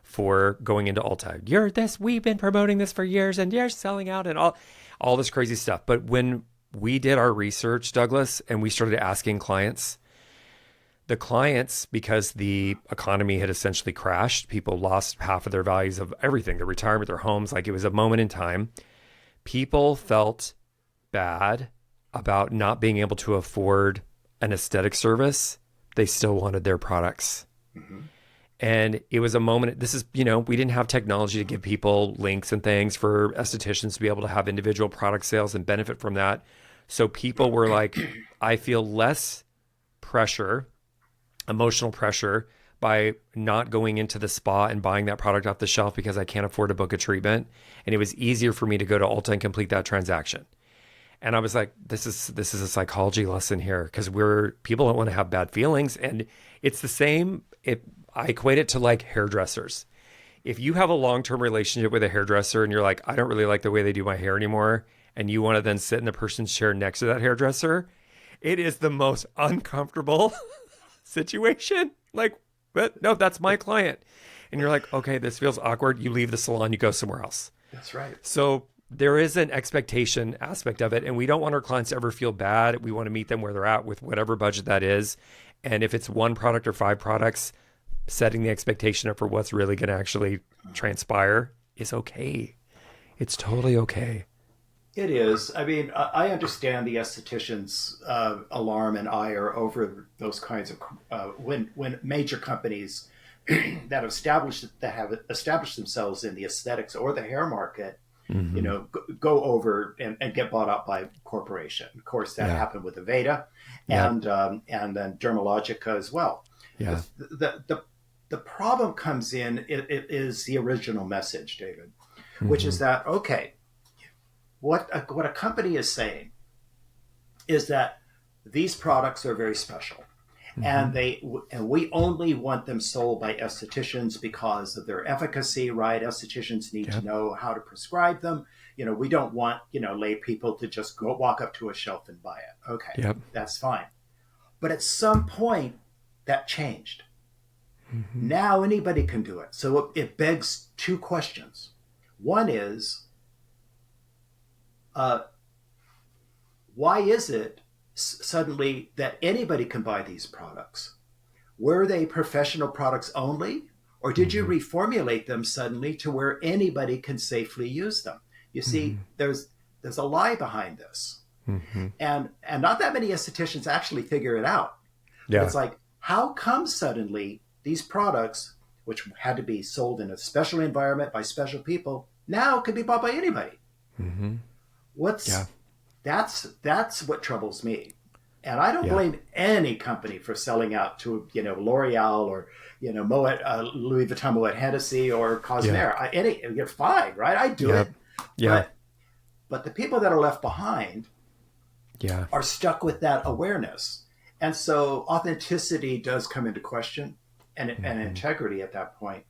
for going into Ulta. We've been promoting this for years and you're selling out and all this crazy stuff. But when we did our research, Douglas, and we started asking clients, because the economy had essentially crashed, people lost half of their values of everything, their retirement, their homes. Like, it was a moment in time. People felt bad about not being able to afford an aesthetic service. They still wanted their products. And it was a moment, this is, we didn't have technology to give people links and things for estheticians to be able to have individual product sales and benefit from that. So people were like, I feel less pressure, emotional pressure, by not going into the spa and buying that product off the shelf because I can't afford to book a treatment. And it was easier for me to go to Ulta and complete that transaction. And I was like, this is a psychology lesson here, because people don't want to have bad feelings. And it's the same. I equate it to like hairdressers. if you have a long-term relationship with a hairdresser and you're like, I don't really like the way they do my hair anymore, and you want to then sit in the person's chair next to that hairdresser, it is the most uncomfortable situation. Like, but no, that's my client. And you're like, okay, this feels awkward. You leave the salon, you go somewhere else. That's right. So there is an expectation aspect of it. And we don't want our clients to ever feel bad. We want to meet them where they're at with whatever budget that is. And if it's one product or 5 products, setting the expectation up for what's really going to actually transpire is okay. It's totally okay. It is. I mean, I understand the estheticians' alarm and ire over those kinds of when major companies that have established themselves in the aesthetics or the hair market, go over and get bought up by corporation. Of course, that happened with Aveda and then Dermalogica as well. Yeah. The problem comes in, it is the original message, David, which is that, okay, what a company is saying is that these products are very special, and we only want them sold by estheticians because of their efficacy, right? Estheticians need to know how to prescribe them. We don't want, lay people to just go walk up to a shelf and buy it. Okay, that's fine. But at some point, that changed. Now anybody can do it. So it begs 2 questions. One is, why is it suddenly that anybody can buy these products? Were they professional products only? Or did you reformulate them suddenly to where anybody can safely use them? You see, there's a lie behind this. And not that many estheticians actually figure it out. Yeah. It's like, how come suddenly these products, which had to be sold in a special environment by special people, now can be bought by anybody? That's what troubles me. And I don't blame any company for selling out to, L'Oreal or, Moet, Louis Vuitton, Moet Hennessy or Cosmere. You're fine, right? I do it. Yeah. But the people that are left behind are stuck with that awareness. And so authenticity does come into question and integrity at that point.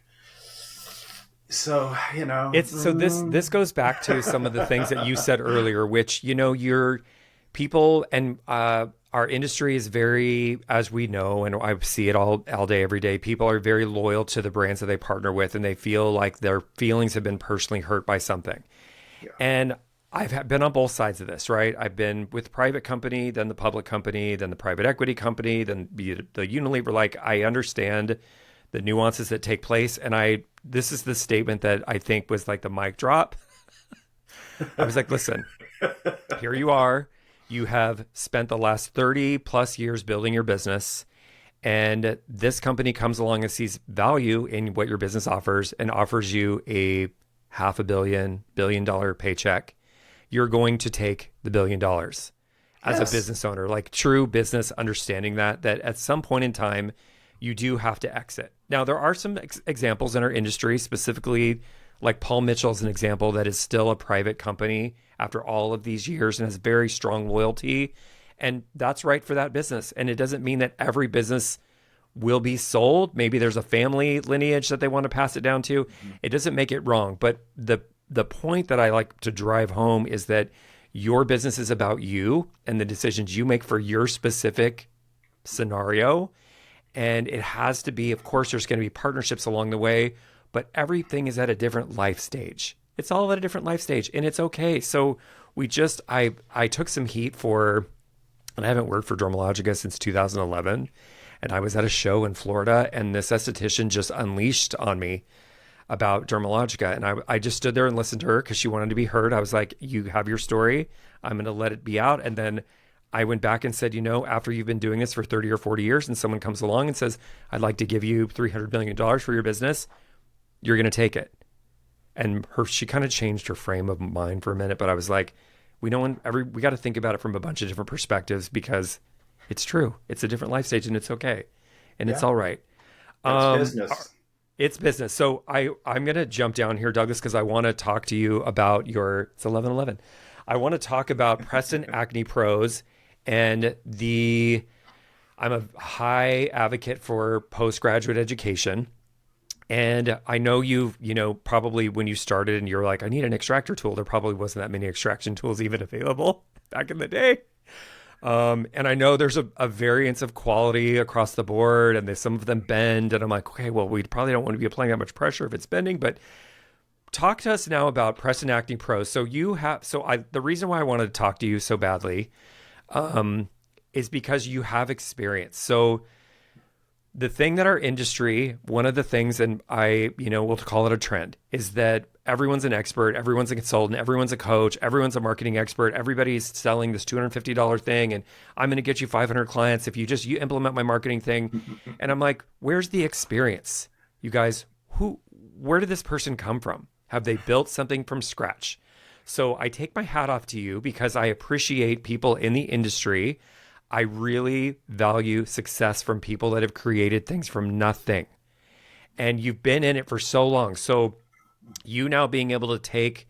So, so this goes back to some of the things that you said earlier, which, your people and our industry is very, as we know, and I see it all day, every day, people are very loyal to the brands that they partner with, and they feel like their feelings have been personally hurt by something. Yeah. And I've been on both sides of this, right? I've been with the private company, then the public company, then the private equity company, then the Unilever. Like, I understand the nuances that take place. And this is the statement that I think was like the mic drop. I was like, listen, here you are. You have spent the last 30 plus years building your business. And this company comes along and sees value in what your business offers and offers you a $500 million paycheck. You're going to take the $1 billion as a business owner, like true business understanding that at some point in time, you do have to exit. Now, there are some examples in our industry, specifically like Paul Mitchell is an example that is still a private company after all of these years and has very strong loyalty. And that's right for that business. And it doesn't mean that every business will be sold. Maybe there's a family lineage that they want to pass it down to. It doesn't make it wrong. But the point that I like to drive home is that your business is about you and the decisions you make for your specific scenario. And it has to be, of course, there's going to be partnerships along the way, but everything is at a different life stage. It's all at a different life stage, and it's okay. So I took some heat and I haven't worked for Dermalogica since 2011, and I was at a show in Florida, and this esthetician just unleashed on me about Dermalogica, and I just stood there and listened to her because she wanted to be heard. I was like, you have your story. I'm going to let it be out, and then I went back and said, after you've been doing this for 30 or 40 years and someone comes along and says, I'd like to give you $300 million for your business, you're going to take it. And she kind of changed her frame of mind for a minute, but I was like, we got to think about it from a bunch of different perspectives because it's true. It's a different life stage and it's okay. And it's all right. It's business. It's business. So I'm going to jump down here, Douglas, because I want to talk to you about it's 11:11. I want to talk about Preston Acne Pros. And I'm a high advocate for postgraduate education. And I know probably when you started and you're like, I need an extractor tool, there probably wasn't that many extraction tools even available back in the day. And I know there's a variance of quality across the board, and some of them bend. And I'm like, okay, well, we probably don't want to be applying that much pressure if it's bending. But talk to us now about Preston Acne Pro. So the reason why I wanted to talk to you so badly, is because you have experience. So the thing that our industry, one of the things, and we'll call it a trend, is that everyone's an expert, everyone's a consultant, everyone's a coach, everyone's a marketing expert, everybody's selling this $250 thing, and I'm going to get you 500 clients if you implement my marketing thing. And I'm like, where's the experience? You guys, where did this person come from? Have they built something from scratch? So I take my hat off to you because I appreciate people in the industry. I really value success from people that have created things from nothing. And you've been in it for so long. So you now being able to take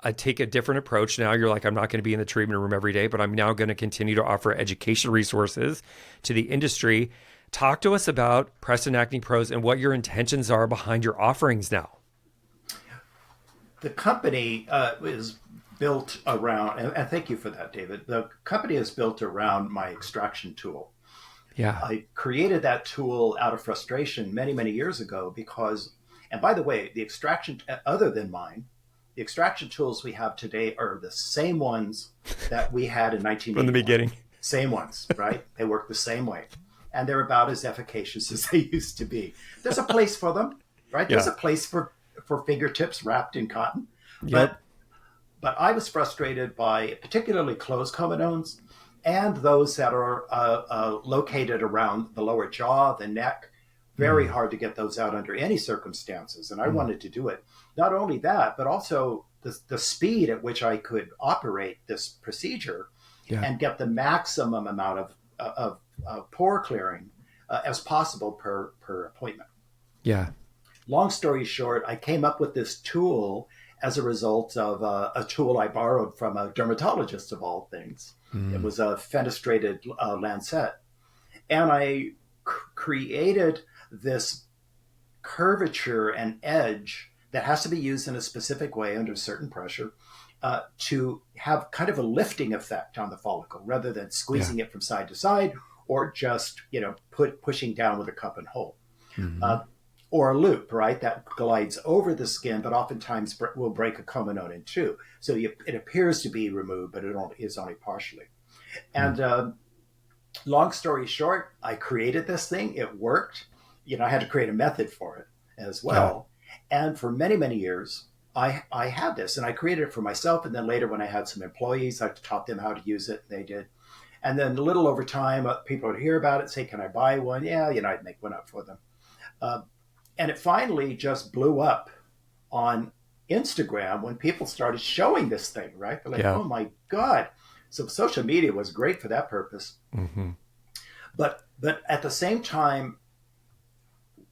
a different approach. Now you're like, I'm not going to be in the treatment room every day, but I'm now going to continue to offer education resources to the industry. Talk to us about Preston Acne Pros and what your intentions are behind your offerings now. The company is built around, and thank you for that, David. The company is built around my extraction tool. Yeah. I created that tool out of frustration many, many years ago because, and by the way, the extraction, other than mine, the extraction tools we have today are the same ones that we had in 1980. From the beginning. Same ones, right? They work the same way. And they're about as efficacious as they used to be. There's a place for them, right? There's a place for fingertips wrapped in cotton. Yep. But I was frustrated by particularly closed comedones and those that are located around the lower jaw, the neck. Very hard to get those out under any circumstances. And I wanted to do it. Not only that, but also the speed at which I could operate this procedure and get the maximum amount of pore clearing as possible per appointment. Yeah. Long story short, I came up with this tool as a result of a tool I borrowed from a dermatologist of all things. It was a fenestrated lancet. And I created this curvature and edge that has to be used in a specific way under certain pressure to have kind of a lifting effect on the follicle rather than squeezing it from side to side or just, pushing down with a cup and hold. Or a loop, right, that glides over the skin, but oftentimes will break a comedone in two. So it appears to be removed, but it is only partially. And long story short, I created this thing. It worked. I had to create a method for it as well. Yeah. And for many, many years, I had this, and I created it for myself. And then later when I had some employees, I taught them how to use it. They did. And then a little over time, people would hear about it, say, can I buy one? Yeah, I'd make one up for them. And it finally just blew up on Instagram when people started showing this thing, right? They're like, oh my God. So social media was great for that purpose. But at the same time,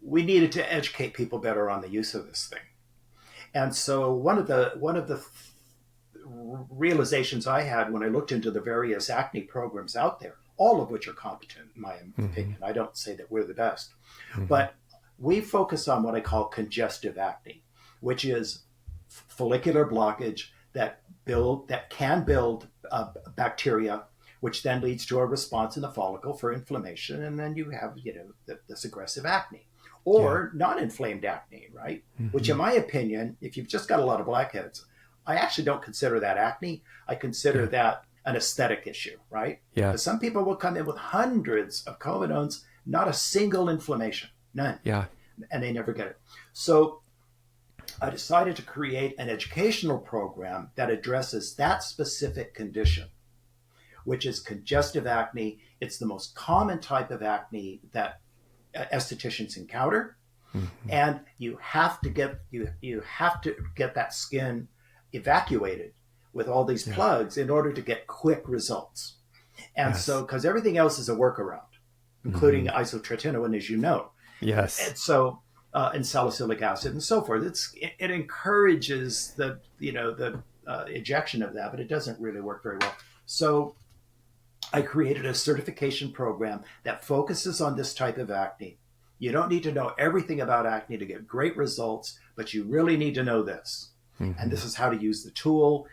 we needed to educate people better on the use of this thing. And so one of the realizations I had when I looked into the various acne programs out there, all of which are competent in my opinion. I don't say that we're the best, but we focus on what I call congestive acne, which is follicular blockage that can build bacteria, which then leads to a response in the follicle for inflammation, and then you have this aggressive acne or non-inflamed acne, right? Which, in my opinion, if you've just got a lot of blackheads, I actually don't consider that acne. I consider that an aesthetic issue, right? Yeah. Because some people will come in with hundreds of comedones, not a single inflammation. None. Yeah. And they never get it. So I decided to create an educational program that addresses that specific condition, which is congestive acne. It's the most common type of acne that estheticians encounter. And you have to get that skin evacuated with all these plugs in order to get quick results. And so, because everything else is a workaround, including isotretinoin, as you know. Yes. And so, and salicylic acid and so forth. It encourages the ejection of that, but it doesn't really work very well. So I created a certification program that focuses on this type of acne You don't need to know everything about acne to get great results, but you really need to know this. And this is how to use the tool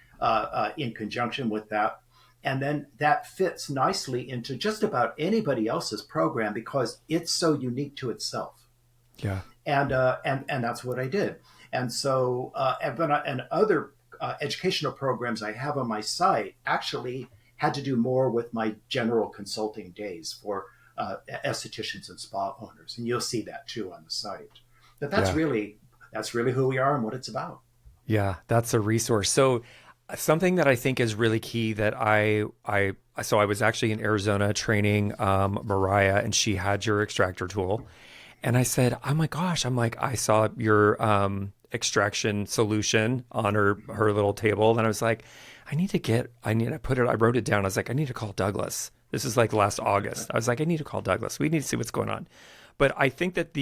in conjunction with that. And then that fits nicely into just about anybody else's program because it's so unique to itself. Yeah. And that's what I did. And so, and other educational programs I have on my site actually had to do more with my general consulting days for estheticians and spa owners. And you'll see that too on the site. But that's really who we are and what it's about. Yeah, that's a resource. So something that I think is really key that so I was actually in Arizona training Mariah, and she had your extractor tool. And I said, oh my gosh, I saw your extraction solution on her little table. And I was like, I wrote it down. I was like, I need to call Douglas. This is like last August. I was like, I need to call Douglas. We need to see what's going on. But I think that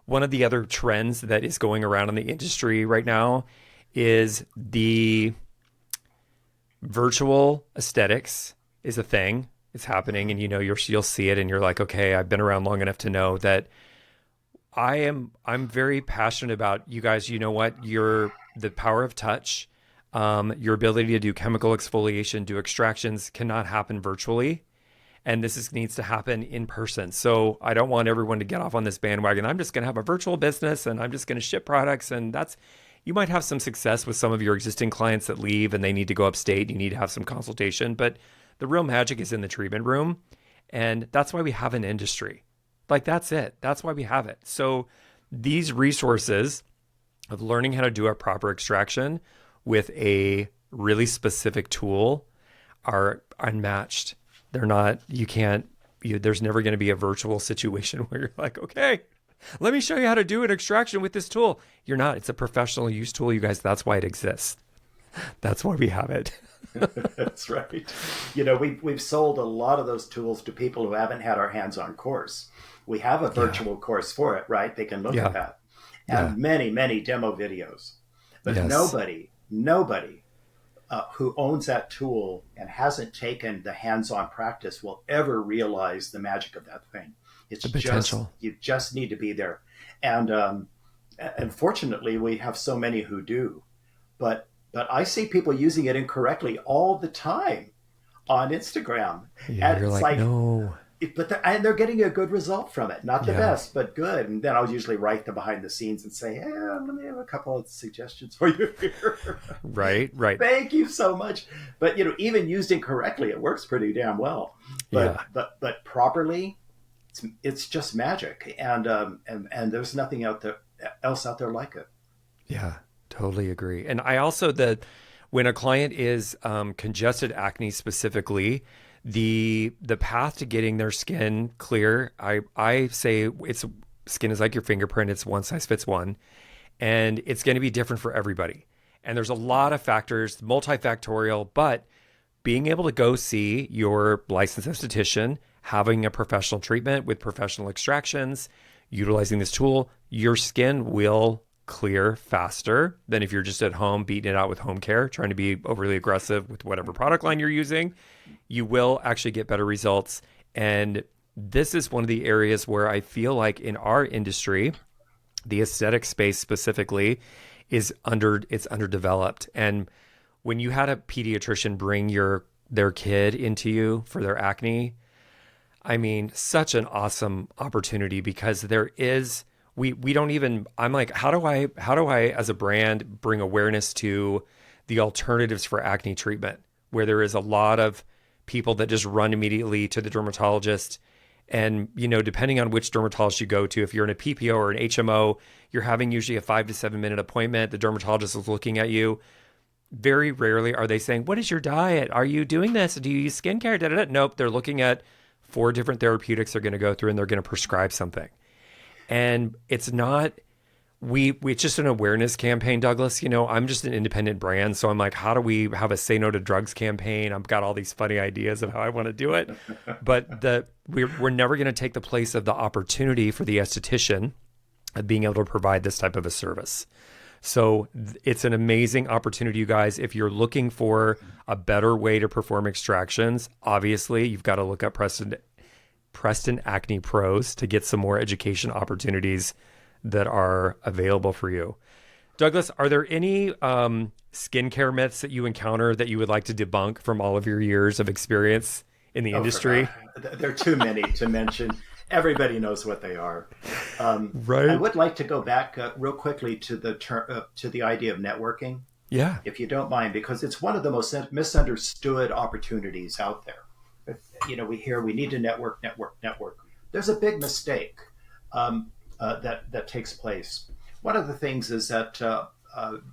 one of the other trends that is going around in the industry right now is the virtual aesthetics is a thing. It's happening, and you'll see it, and you're like, okay, I've been around long enough to know that I'm very passionate about you guys. You know what? The power of touch, your ability to do chemical exfoliation, do extractions cannot happen virtually. And needs to happen in person. So I don't want everyone to get off on this bandwagon. I'm just going to have a virtual business and I'm just going to ship products. And you might have some success with some of your existing clients that leave and they need to go upstate. You need to have some consultation, but the real magic is in the treatment room. And that's why we have an industry. Like, that's it. That's why we have it. So these resources of learning how to do a proper extraction with a really specific tool are unmatched. They're not, there's never going to be a virtual situation where you're like, okay, let me show you how to do an extraction with this tool. You're not. It's a professional use tool, you guys. That's why it exists. That's why we have it. That's right. We've sold a lot of those tools to people who haven't had our hands-on course. We have a virtual course for it, right? They can look at that. And many, many demo videos. But nobody who owns that tool and hasn't taken the hands-on practice will ever realize the magic of that thing. It's the potential. You just need to be there. And fortunately, we have so many who do. But I see people using it incorrectly all the time on Instagram. Yeah, and you're like, no. And they're getting a good result from it. Not the best, but good. And then I'll usually write them behind the scenes and say, let me have a couple of suggestions for you here. Right. Thank you so much. But, even used incorrectly, it works pretty damn well. But properly, it's just magic. And there's nothing else out there like it. Yeah, totally agree. And I also, when a client is congested acne specifically, the path to getting their skin clear, I say skin is like your fingerprint. It's one size fits one, and it's going to be different for everybody. And there's a lot of factors, multifactorial, but being able to go see your licensed esthetician, having a professional treatment with professional extractions, utilizing this tool, your skin will clear faster than if you're just at home beating it out with home care, trying to be overly aggressive with whatever product line you're using. You will actually get better results. And this is one of the areas where I feel like in our industry, the aesthetic space specifically it's underdeveloped. And when you had a pediatrician bring their kid into you for their acne, I mean, such an awesome opportunity because there is, we don't even, I'm like, how do I as a brand bring awareness to the alternatives for acne treatment where there is a lot of people that just run immediately to the dermatologist. And, depending on which dermatologist you go to, if you're in a PPO or an HMO, you're having usually a 5 to 7 minute appointment. The dermatologist is looking at you. Very rarely are they saying, what is your diet? Are you doing this? Do you use skincare? Da, da, da. Nope. They're looking at 4 different therapeutics they're going to go through and they're going to prescribe something. And it's not, it's just an awareness campaign, Douglas. I'm just an independent brand. So I'm like, how do we have a say no to drugs campaign? I've got all these funny ideas of how I want to do it. But we're never going to take the place of the opportunity for the esthetician of being able to provide this type of a service. So it's an amazing opportunity, you guys. If you're looking for a better way to perform extractions, obviously you've got to look up Preston Preston Acne Pros to get some more education opportunities that are available for you. Douglas, are there any skincare myths that you encounter that you would like to debunk from all of your years of experience in the industry? There are too many to mention. Everybody knows what they are. Right. I would like to go back real quickly to the idea of networking. Yeah. If you don't mind, because it's one of the most misunderstood opportunities out there. We hear we need to network. There's a big mistake that takes place. One of the things is that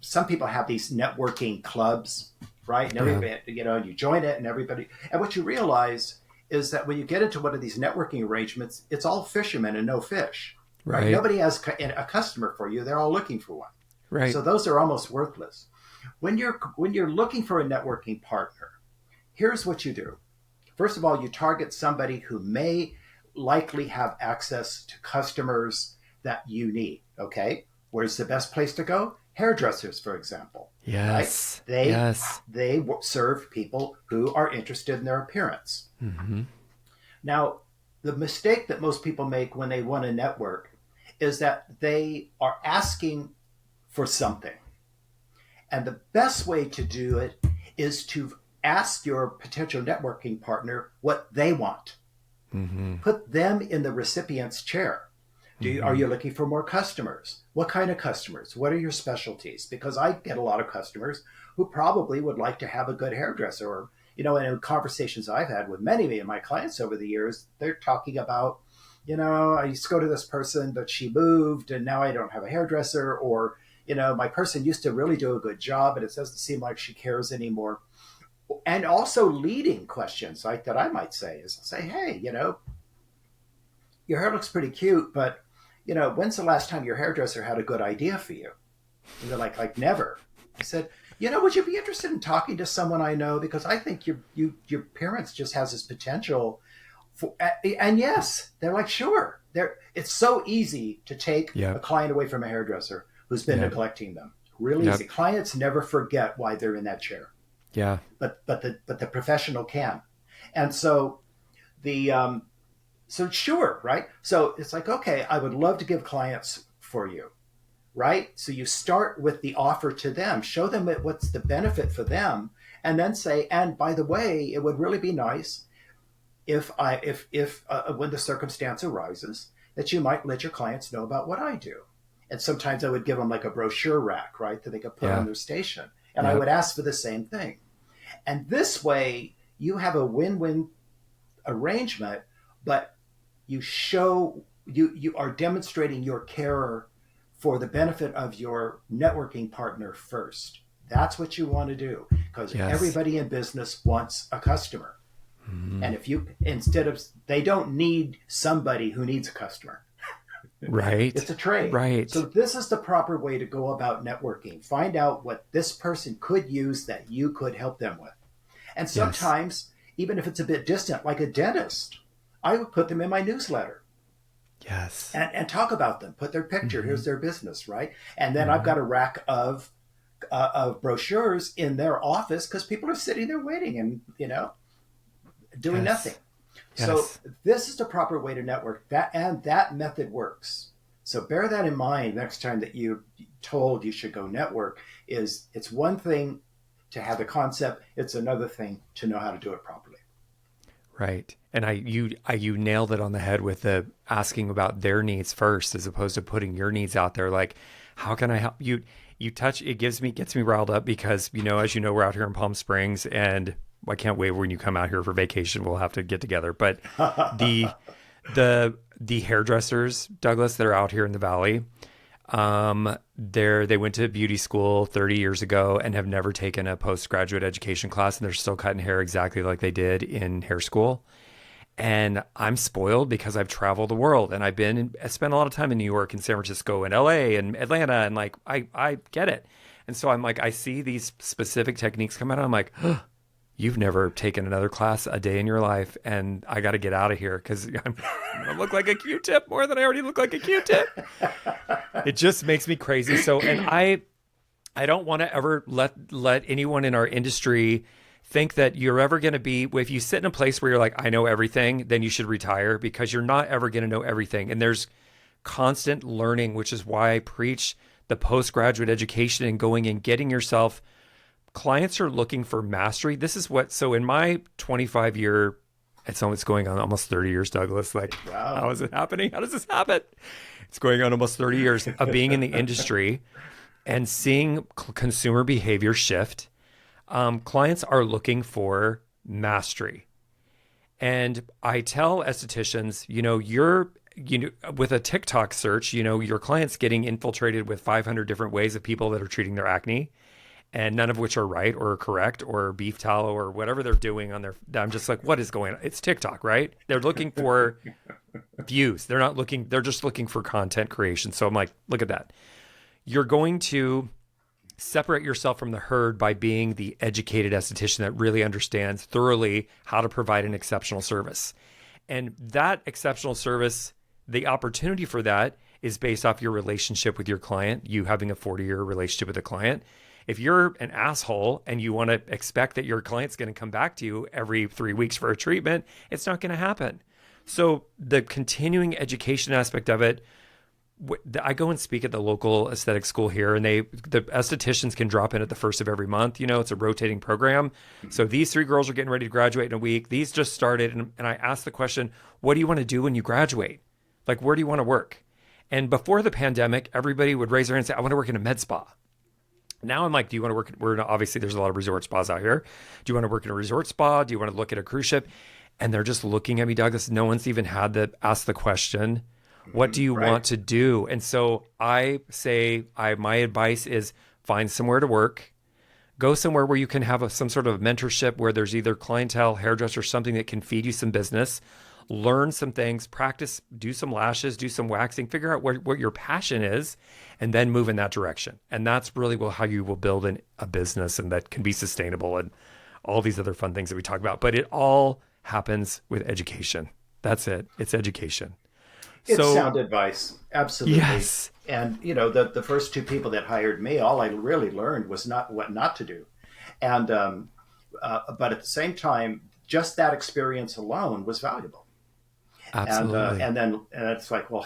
some people have these networking clubs, right? And everybody, you join it, and what you realize is that when you get into one of these networking arrangements, it's all fishermen and no fish. Right? Nobody has a customer for you; they're all looking for one. Right. So those are almost worthless. When you're looking for a networking partner, here's what you do. First of all, you target somebody who may likely have access to customers that you need. Okay, where's the best place to go? Hairdressers, for example. Yes. Right? They serve people who are interested in their appearance. Mm-hmm. Now, the mistake that most people make when they want to network is that they are asking for something. And the best way to do it is to ask your potential networking partner what they want. Mm-hmm. Put them in the recipient's chair. Are you looking for more customers? What kind of customers? What are your specialties? Because I get a lot of customers who probably would like to have a good hairdresser. Or, and in conversations I've had with many of my clients over the years, they're talking about, I used to go to this person, but she moved and now I don't have a hairdresser. Or, my person used to really do a good job, but it doesn't seem like she cares anymore. And also leading questions like that I might say is, hey, your hair looks pretty cute, but when's the last time your hairdresser had a good idea for you? And they're like never. I said, would you be interested in talking to someone I know? Because I think your parents just has this potential. And yes, they're like, sure. It's so easy to take a client away from a hairdresser who's been neglecting them. Really easy. Clients never forget why they're in that chair. Yeah. But the professional can. And so so sure, right? So it's like, okay, I would love to give clients for you, right? So you start with the offer to them, show them what's the benefit for them, and then say, and by the way, it would really be nice if when the circumstance arises, that you might let your clients know about what I do. And sometimes I would give them like a brochure rack, right, that they could put on their station. And I would ask for the same thing. And this way, you have a win-win arrangement, but you are demonstrating your care for the benefit of your networking partner first. That's what you want to do, because everybody in business wants a customer. Mm-hmm. And they don't need somebody who needs a customer. Right. It's a trade. Right. So this is the proper way to go about networking. Find out what this person could use that you could help them with. And sometimes, even if it's a bit distant, like a dentist, I would put them in my newsletter. Yes. And talk about them. Put their picture. Here's their business, right? And then I've got a rack of brochures in their office because people are sitting there waiting and, doing nothing. Yes. So this is the proper way to network. That method works. So bear that in mind next time that you're told you should go network. It's one thing to have the concept. It's another thing to know how to do it properly. Right. And you nailed it on the head with the asking about their needs first, as opposed to putting your needs out there. Like, how can I help you? It gets me riled up because, as you know, we're out here in Palm Springs, and I can't wait when you come out here for vacation. We'll have to get together. But the hairdressers, Douglas, that are out here in the Valley, they went to beauty school 30 years ago and have never taken a postgraduate education class, and they're still cutting hair exactly like they did in hair school. And I'm spoiled because I've traveled the world, and I spent a lot of time in New York and San Francisco and LA and Atlanta, and like I get it. And so I'm like, I see these specific techniques come out, and I'm like, oh, you've never taken another class a day in your life, and I got to get out of here because I'm going to look like a Q-tip more than I already look like a Q-tip. It just makes me crazy. So, and I don't want to ever let anyone in our industry think that you're ever going to be, if you sit in a place where you're like, I know everything, then you should retire, because you're not ever going to know everything. And there's constant learning, which is why I preach the postgraduate education and going and getting yourself. Clients are looking for mastery. This is what, so in my 25-year, it's going on almost 30 years, Douglas. Like, Wow. How is it happening? How does this happen? It's going on almost 30 years of being in the industry and seeing consumer behavior shift. Clients are looking for mastery. And I tell estheticians, with a TikTok search, your client's getting infiltrated with 500 different ways of people that are treating their acne, and none of which are right or correct, or beef tallow or whatever they're doing on their, I'm just like, what is going on? It's TikTok, right? They're looking for views. They're just looking for content creation. So I'm like, look at that. You're going to separate yourself from the herd by being the educated esthetician that really understands thoroughly how to provide an exceptional service. And that exceptional service, the opportunity for that is based off your relationship with your client, you having a 40-year relationship with a client. If you're an asshole and you want to expect that your client's going to come back to you every 3 weeks for a treatment, it's not going to happen. So the continuing education aspect of it, I go and speak at the local aesthetic school here, and the estheticians can drop in at the first of every month. It's a rotating program. So these 3 girls are getting ready to graduate in a week. These just started. And I asked the question, what do you want to do when you graduate? Like, where do you want to work? And before the pandemic, everybody would raise their hand and say, I want to work in a med spa. Now I'm like, do you want to work? Obviously, there's a lot of resort spas out here. Do you want to work in a resort spa? Do you want to look at a cruise ship? And they're just looking at me, Douglas. No one's even had to ask the question, what do you want to do? And so I say, my advice is find somewhere to work. Go somewhere where you can have some sort of mentorship, where there's either clientele, hairdresser, something that can feed you some business. Learn some things, practice, do some lashes, do some waxing, figure out what your passion is, and then move in that direction. And that's really how you will build a business, and that can be sustainable, and all these other fun things that we talk about. But it all happens with education. That's it. It's education. It's sound advice. Absolutely. Yes. And, the first 2 people that hired me, all I really learned was what not to do. And, but at the same time, just that experience alone was valuable. Absolutely. And it's like, well,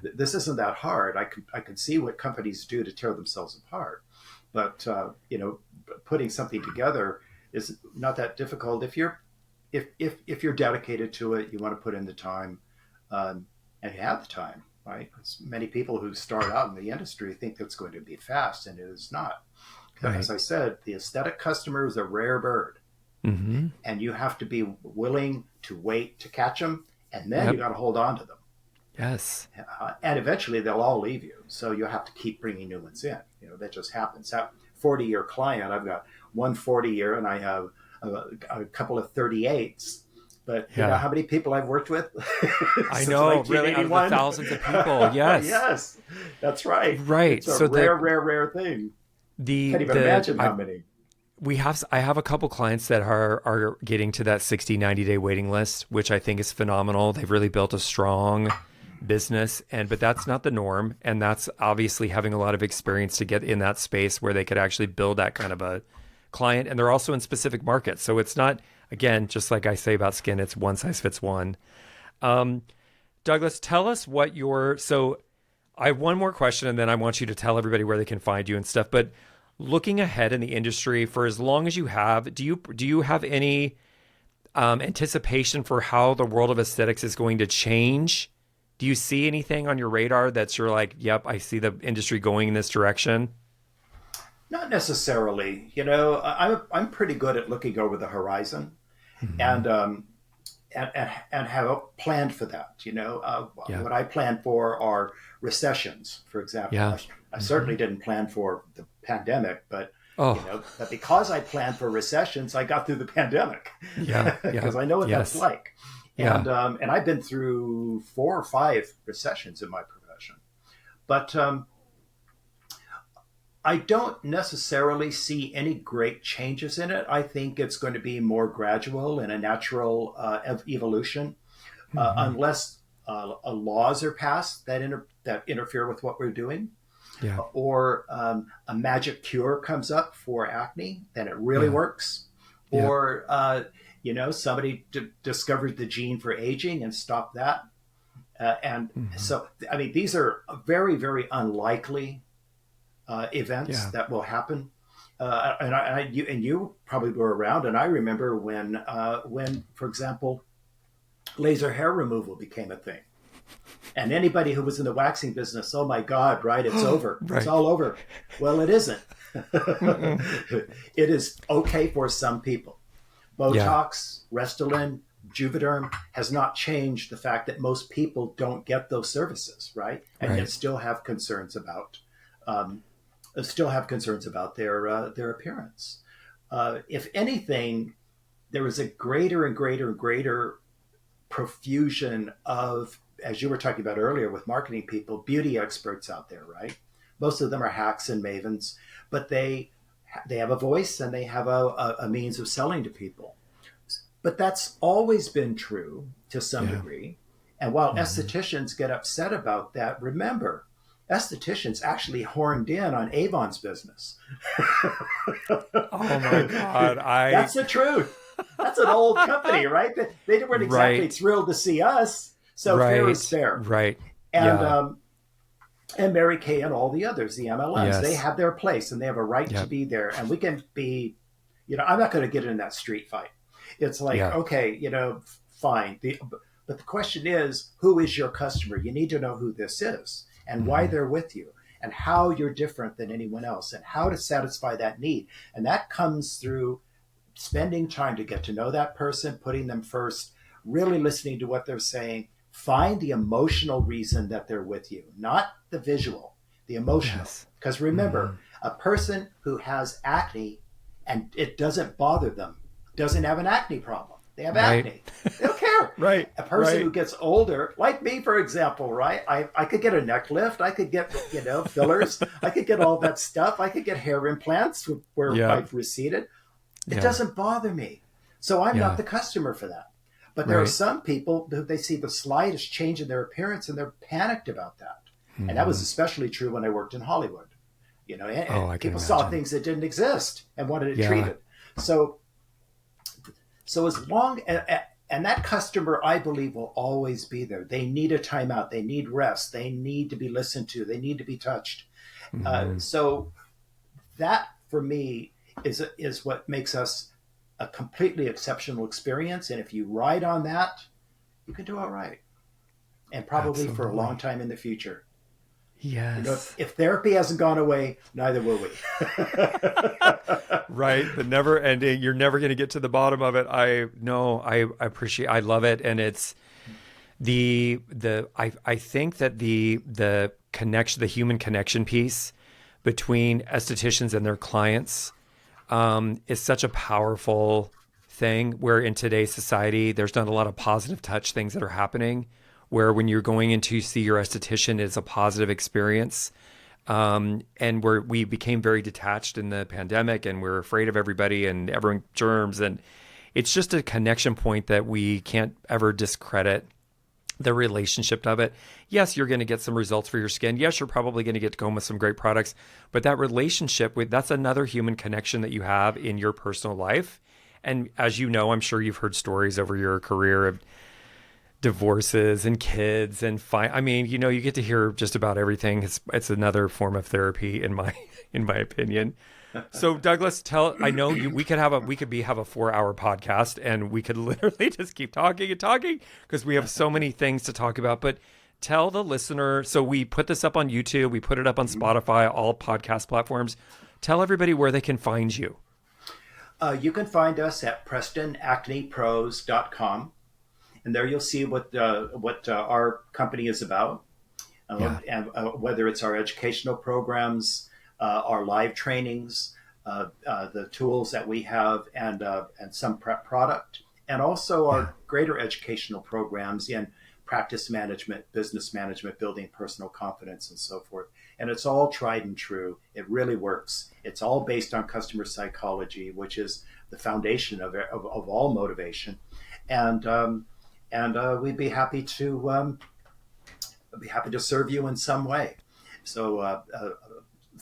this isn't that hard. I could see what companies do to tear themselves apart, but putting something together is not that difficult if you're dedicated to it. You want to put in the time, and you have the time, right? Many people who start out in the industry think that's going to be fast, and it is not. Right. As I said, the aesthetic customer is a rare bird, and you have to be willing to wait to catch them. And then you got to hold on to them. Yes. And eventually they'll all leave you. So you have to keep bringing new ones in. That just happens. That 40-year client, I've got one 40-year, and I have a couple of 38s. But you know how many people I've worked with? I know, really, out of the thousands of people. Yes. Yes, that's right. Right. It's a rare thing. Can't even imagine how many. I have a couple clients that are getting to that 60, 90-day waiting list, which I think is phenomenal. They've really built a strong business, but that's not the norm. And that's obviously having a lot of experience to get in that space where they could actually build that kind of a client. And they're also in specific markets. So it's not, again, just like I say about skin, it's one size fits one. Douglas, tell us so I have one more question, and then I want you to tell everybody where they can find you and stuff. But looking ahead in the industry for as long as you have, do you have any anticipation for how the world of aesthetics is going to change? Do you see anything on your radar that you're like, yep, I see the industry going in this direction? Not necessarily. I'm pretty good at looking over the horizon, and have planned for that. What I plan for are recessions, for example. Yeah. I certainly didn't plan for the pandemic, but but because I planned for recessions, I got through the pandemic. Yeah, because I know what that's like. Yeah. And I've been through 4 or 5 recessions in my profession, but I don't necessarily see any great changes in it. I think it's going to be more gradual and a natural evolution, unless laws are passed that interfere with what we're doing. Yeah. Or a magic cure comes up for acne, then it really works. Yeah. or somebody discovered the gene for aging and stopped that. And Hmm. so, I mean, these are very, very unlikely events Yeah. that will happen. You probably were around, and I remember when, for example, laser hair removal became a thing. And anybody who was in the waxing business, oh my God, right? It's over. It's Right. all over. Well, it isn't. Mm-mm. It is okay for some people. Yeah. Botox, Restylane, Juvederm has not changed the fact that most people don't get those services, right? And yet Right. um, still have concerns about their appearance. If anything, there is a greater and greater and greater profusion of, as you were talking about earlier with marketing people, beauty experts out there, right? Most of them are hacks and mavens, but they have a voice and they have a means of selling to people. But that's always been true to some Yeah. degree. And while Hmm. estheticians get upset about that, remember, estheticians actually horned in on Avon's business. Oh my God. That's the truth. That's an old company, right? They weren't exactly Right. thrilled to see us. So fair is Right. fair. Right. And Yeah. um, and Mary Kay and all the others, the MLMs, they Yes. have their place and they have a right to Yep. be there. And we can be, I'm not going to get in that street fight. It's like, Yeah. okay, fine. But the question is, who is your customer? You need to know who this is and why Hmm. they're with you and how you're different than anyone else and how to satisfy that need. And that comes through spending time to get to know that person, putting them first, really listening to what they're saying. Find the emotional reason that they're with you, not the visual, the emotional. Yes. Because Hmm. remember, a person who has acne and it doesn't bother them doesn't have an acne problem. They have Right. acne. They don't care. Right. A person who Right. gets older, like me, for example, right? I could get a neck lift. I could get, fillers. I could get all that stuff. I could get hair implants where Yeah. I've receded. It Yeah. doesn't bother me. So I'm not Yeah. the customer for that. But there are Right. some people who they see the slightest change in their appearance and they're panicked about that. And that was Hmm. especially true when I worked in Hollywood. Oh, And I can people saw imagine. things that didn't exist and wanted it Yeah. treated. So, so as long and that customer, I believe, will always be there. They need a timeout. They need rest. They need to be listened to. They need to be touched. Hmm. So that for me is what makes us a completely exceptional experience. And if you ride on that, you can do all right, and probably for a long Absolutely. time in the future. Yes. If therapy hasn't gone away, neither will we. Right. The never ending, you're never going to get to the bottom of it. I know. I appreciate, I love it. And it's I think that the connection, the human connection piece between estheticians and their clients, is such a powerful thing where in today's society, there's not a lot of positive touch things that are happening where when you're going in to see your esthetician, it's a positive experience. And we became very detached in the pandemic and we're afraid of everybody and everyone germs. And it's just a connection point that we can't ever discredit the relationship of it. Yes, you're going to get some results for your skin. Yes, you're probably going to get home with some great products, but that relationship that's another human connection that you have in your personal life. And as you know, I'm sure you've heard stories over your career of divorces and kids and I mean, you get to hear just about everything. It's another form of therapy in my in my opinion. So Douglas, I know we could have a 4-hour podcast and we could literally just keep talking and talking because we have so many things to talk about, but tell the listener, so we put this up on YouTube, we put it up on Spotify, all podcast platforms. Tell everybody where they can find you. You can find us at PrestonAcnePros.com, and there you'll see what our company is about, Yeah. and whether it's our educational programs, our live trainings, the tools that we have, and some prep product, and also Yeah. our greater educational programs in practice management, business management, building personal confidence, and so forth. And it's all tried and true. It really works. It's all based on customer psychology, which is the foundation of all motivation. And we'd be happy to serve you in some way. So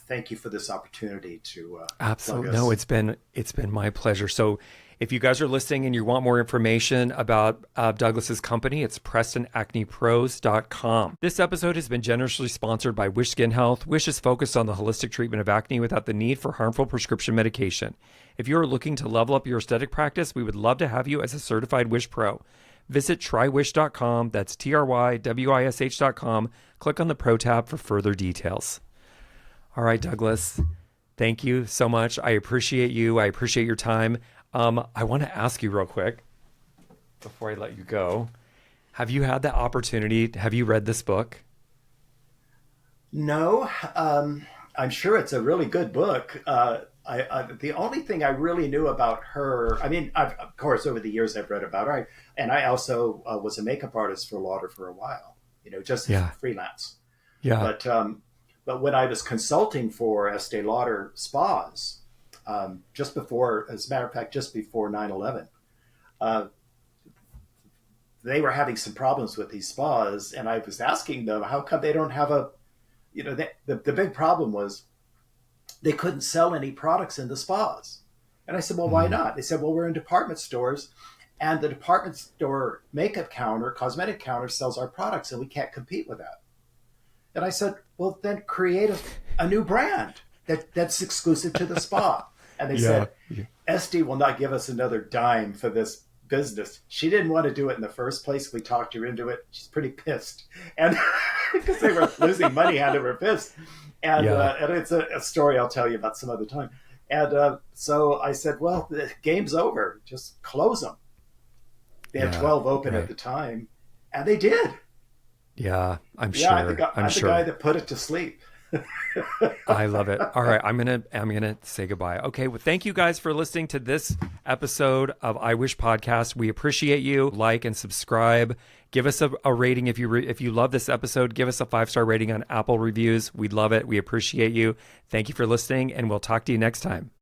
thank you for this opportunity to plug Absolutely. No, us. it's been my pleasure. So If you guys are listening and you want more information about Douglas's company, it's PrestonAcnePros.com. This episode has been generously sponsored by Wish Skin Health. Wish is focused on the holistic treatment of acne without the need for harmful prescription medication. If you are looking to level up your aesthetic practice, we would love to have you as a certified Wish Pro. Visit trywish.com. That's TRYWISH.com. Click on the Pro tab for further details. All right, Douglas, thank you so much. I appreciate you. I appreciate your time. I want to ask you real quick before I let you go. Have you had the opportunity? Have you read this book? No, I'm sure it's a really good book. The only thing I really knew about her, I mean, of course, over the years I've read about her, and I also was a makeup artist for Lauder for a while, just freelance. Yeah. But when I was consulting for Estee Lauder spas, just before, as a matter of fact, just before 9/11, they were having some problems with these spas, and I was asking them, how come they don't have the big problem was they couldn't sell any products in the spas. And I said, well, why not? They said, well, we're in department stores, and the department store makeup counter, cosmetic counter sells our products, and we can't compete with that. And I said, well, then create a new brand that's exclusive to the spa. And they said, Esty will not give us another dime for this business. She didn't want to do it in the first place. We talked her into it. She's pretty pissed. And because they were losing money hand over fist. And it's a story I'll tell you about some other time. And so I said, well, the game's over. Just close them. They had 12 open at the time. And they did. Yeah, I'm sure. I'm the guy that put it to sleep. I love it. All right, I'm gonna say goodbye. Okay, well, thank you guys for listening to this episode of I Wish Podcast. We appreciate you. Like and subscribe. Give us a rating if you love this episode. Give us a 5-star rating on Apple reviews. We'd love it. We appreciate you. Thank you for listening, and we'll talk to you next time.